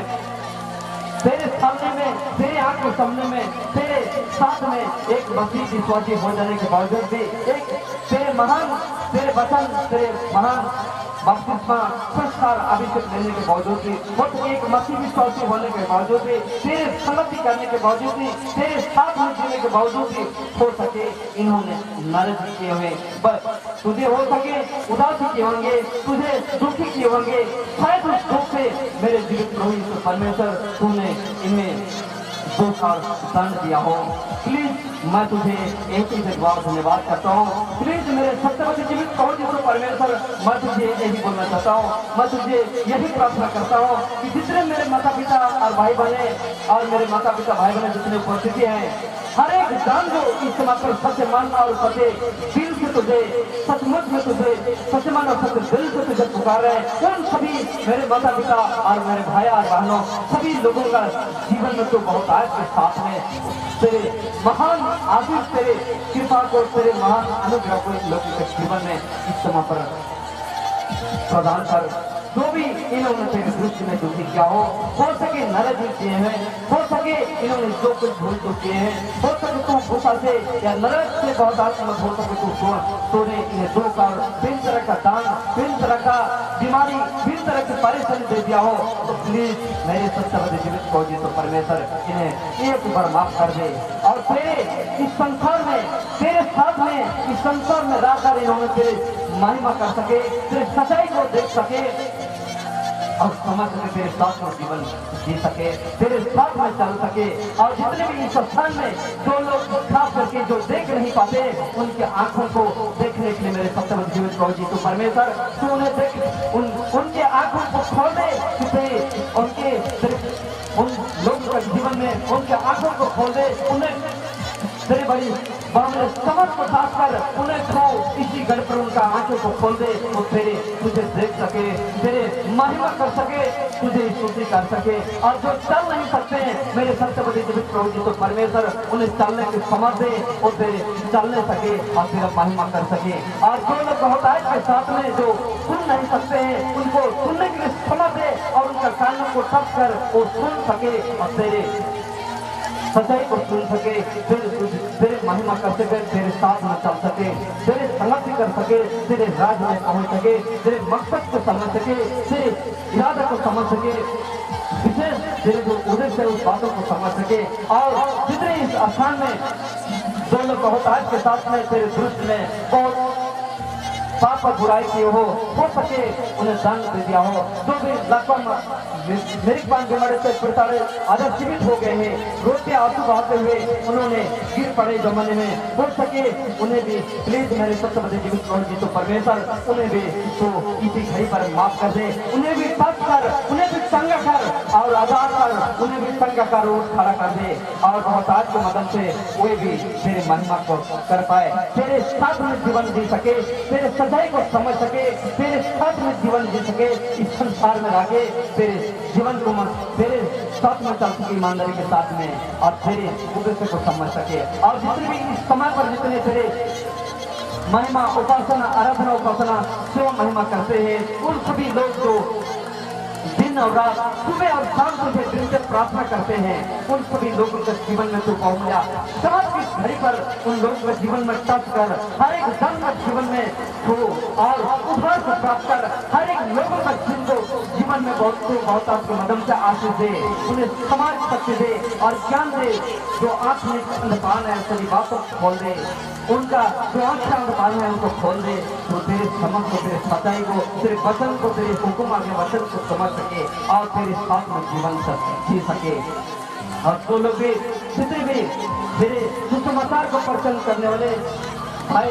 तेरे आंख के सामने में, तेरे साथ में एक मसीह विश्वासी हो जाने के बावजूद भी, एक तेरे वचन, तेरे महान बपतिस्मा संस्कार अभिषेक लेने के बावजूद भी, एक मसीह विश्वासी होने के बावजूद भी, तेरे संगति करने के बावजूद भी, तेरे साथ में जीने के बावजूद भी हो सके इन्होंने नाराज किए हुए, तुझे हो सके उदासी किए होंगे, तुझे दुखी किए होंगे, शायद उस दुख से मेरे जीवित प्रभु परमेश्वर तूने इनमें दुख और दंड दिया हो। प्लीज मैं तुझे एक ही से बहुत धन्यवाद करता हूँ। प्लीज मेरे सत्यवती जीवित प्रभु परमेश्वर, मैं तुझे यही बोलना चाहता हूँ, मैं तुझे यही प्रार्थना करता हूँ कि जितने मेरे माता पिता और भाई बहने और मेरे माता पिता भाई बहने जितने उपस्थिति हैं, हर एक जान जो इस समय पर सच्चे मन और सच्चे दिल से तुझे, सचमुच में तुझे सच्चे मन और सच्चे दिल से तुझे पुकार रहे हैं, उन सभी मेरे माता पिता और मेरे भाई और बहनों सभी लोगों का जीवन में तो बहुत आज के साथ में तेरे महान आशीष, तेरे कृपा को, तेरे महान अनुग्रह को इन लोगों के जीवन में इस समय पर प्रदान कर। जो भी इन्होंने तेरे दृष्टि में दुखी किया हो सके नाराज किए हैं, हो सके इन्होंने जो कुछ भूल तो किए हैं, हो सके तू गुस्सा से या नाराज से बहुत आत्मा हो सके तूने इन्हें दुख और भिन्न तरह का दान, भिन्न तरह का बीमारी, भिन्न तरह की परेशानी दे दिया हो, तो प्लीज मेरे सत्यवती जीवित फौजी तो परमेश्वर इन्हें एक बार माफ कर दे और तेरे इस संसार में, तेरे साथ में इस संसार में रहकर इन्होंने तेरे महिमा कर सके, तेरे सच्चाई को देख सके और समझ सके, तेरे साथ में जीवन जी सके, तेरे साथ में चल सके। और जितने भी इस स्थान में जो लोग खास करके जो देख नहीं पाते, उनके आंखों को देखने के लिए मेरे सत्यवती जीवित प्रभु जी तो परमेश्वर तू उन्हें देख, उनके आंखों को खोल दे, उनके उन लोगों का जीवन में उनके आंखों को खोल दे, उन्हें तेरे बड़ी समझ को साफ कर, उन्हें खो इसी गढ़ पर उनका आंखों को खोल दे, वो तेरे तुझे देख सके, तेरे महिमा कर सके, तुझे स्तुति कर सके। और जो चल नहीं सकते हैं मेरे सत्यवती जीवित प्रभु जी तो परमेश्वर उन्हें चलने की समझ दे और तेरे चलने सके और तेरा महिमा कर सके। और जो लोग बहुतायत के साथ में जो सुन नहीं सकते हैं, उनको सुनने के लिए समझ दे और उनका कानों को टच कर वो सुन सके और तेरे सच्चाई को सुन सके, तेरे महिमा कर सके, तेरे साथ में चल सके, तेरे संगति कर सके, तेरे राज में पहुंच सके, तेरे मकसद को समझ सके, तेरे इरादा को समझ सके, विशेष तेरे जो उद्देश्य है उस बातों को समझ सके। और जितने इस स्थान में जो लोग बहुत आज के साथ में तेरे दृष्टि में बहुत पाप और बुराई किए हो सके उन्हें दंड दे दिया हो, जो भी लगभग मेरिकपान बीमारी से प्रताड़ित आधे जीवित हो गए हैं, रोते आंसू बहाते हुए उन्होंने गिर पड़े जमाने में, हो सके उन्हें भी प्लीज मेरे सत्यवती जीवित प्रभु जी तो परमेश्वर उन्हें भी तो इसी घड़ी पर माफ कर दे, उन्हें भी टच कर, उन्हें भी संग कर और आजाद कर, उन्हें भी संग कर रोज खड़ा कर दे और बहुत आज के मदद से वे भी तेरे महिमा को कर पाए, तेरे साथ में जीवन जी सके, तेरे सच्चाई को समझ सके, तेरे साथ में जीवन जी सके, इस संसार में आके तेरे जीवन को तेरे साथ में चल सके ईमानदारी के साथ में और तेरे उद्देश्य को समझ सके। और जितने भी इस समय पर जितने तेरे महिमा उपासना आराधना उपासना सेवा महिमा करते हैं, उन सभी लोग जो दिन और रात सुबह और शाम तुझे दिन से प्रार्थना करते हैं, उन सभी लोगों के जीवन में तू पहुंचा समाज की घड़ी पर उन लोगों के जीवन में टच कर, हर एक जन का जीवन में छू और उद्धार को प्राप्त कर, हर एक लोगों का जीवन जीवन में बहुत आपके मदम से आशीष दे, उन्हें समाज शक्ति दे और ज्ञान दे। जो आँख में अंधकार है सभी बातों को खोल दे, उनका जो आँख का अंधकार है उनको खोल दे, तो तेरे समझ को, तेरे सच्चाई को, तेरे वचन को, तेरे हुक्म आगे वचन को समझ सके और तेरे साथ में जीवन जी सके। और जो लोग भी जितने भी मेरे सुसमाचार को प्रचलन करने वाले भाई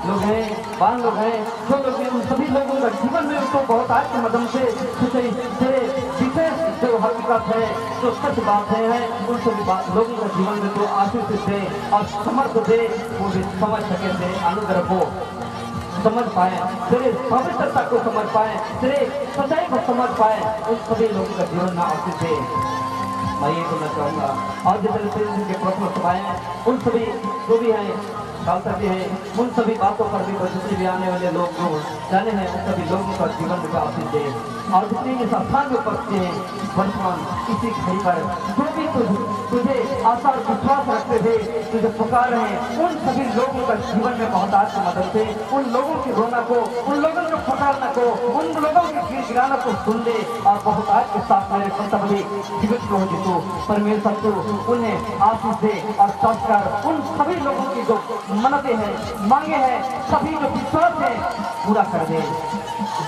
लोग हैं, बहन लोग हैं, जो लोग हैं, उन सभी लोगों का जीवन में उनको बहुत आज के मदम से विशेष जो हकीकत है, जो सच बात है, उन सभी लोगों का जीवन में जो आशीष दे और समर्थ दे, वो भी समझ सके, थे अनुग्रह को समझ पाए, तेरे पवित्रता को समझ पाए, तेरे सच्चाई को समझ पाए, उन सभी लोगों का जीवन में आशीष दे। मैं ये बोलना चाहूँगा। और जितने के प्रश्न सभाएं उन सभी जो भी हैं डाल सकते हैं, उन सभी बातों पर भी जितने भी आने वाले लोग जो जाने हैं उन सभी लोगों का जीवन में आशीष दे। और जितने भी संस्थान में उपस्थित हैं वर्तमान इसी घड़ी पर जो भी तुझे आशा और विश्वास रखते थे, तुझे पुकार रहे हैं, उन सभी लोगों का जीवन में बहुत आज की मदद से उन लोगों की रोना को, उन लोगों को पुकारना को, उन लोगों के गिर गिराना को सुन ले और बहुत आज के साथ मेरे कर्तव्य जीवित हो जितो परमेश्वर तो उन्हें आशीष दे और संस्कार उन सभी लोगों की जो मनते हैं, मांगे हैं, सभी जो विश्वास है पूरा कर दे।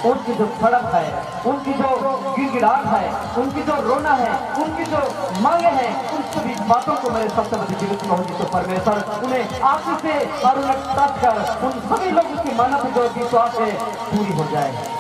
उनकी जो तड़प है, उनकी जो गिड़गिड़ाहट है, उनकी जो रोना है, उनकी जो मांगे हैं, उन सभी बातों को मेरे सप्तपति जीवित हो जितो परमेश्वर उन्हें आशीष दे और उन्हें टच कर उन सभी लोगों की मानव जो विश्वास है पूरी हो जाए।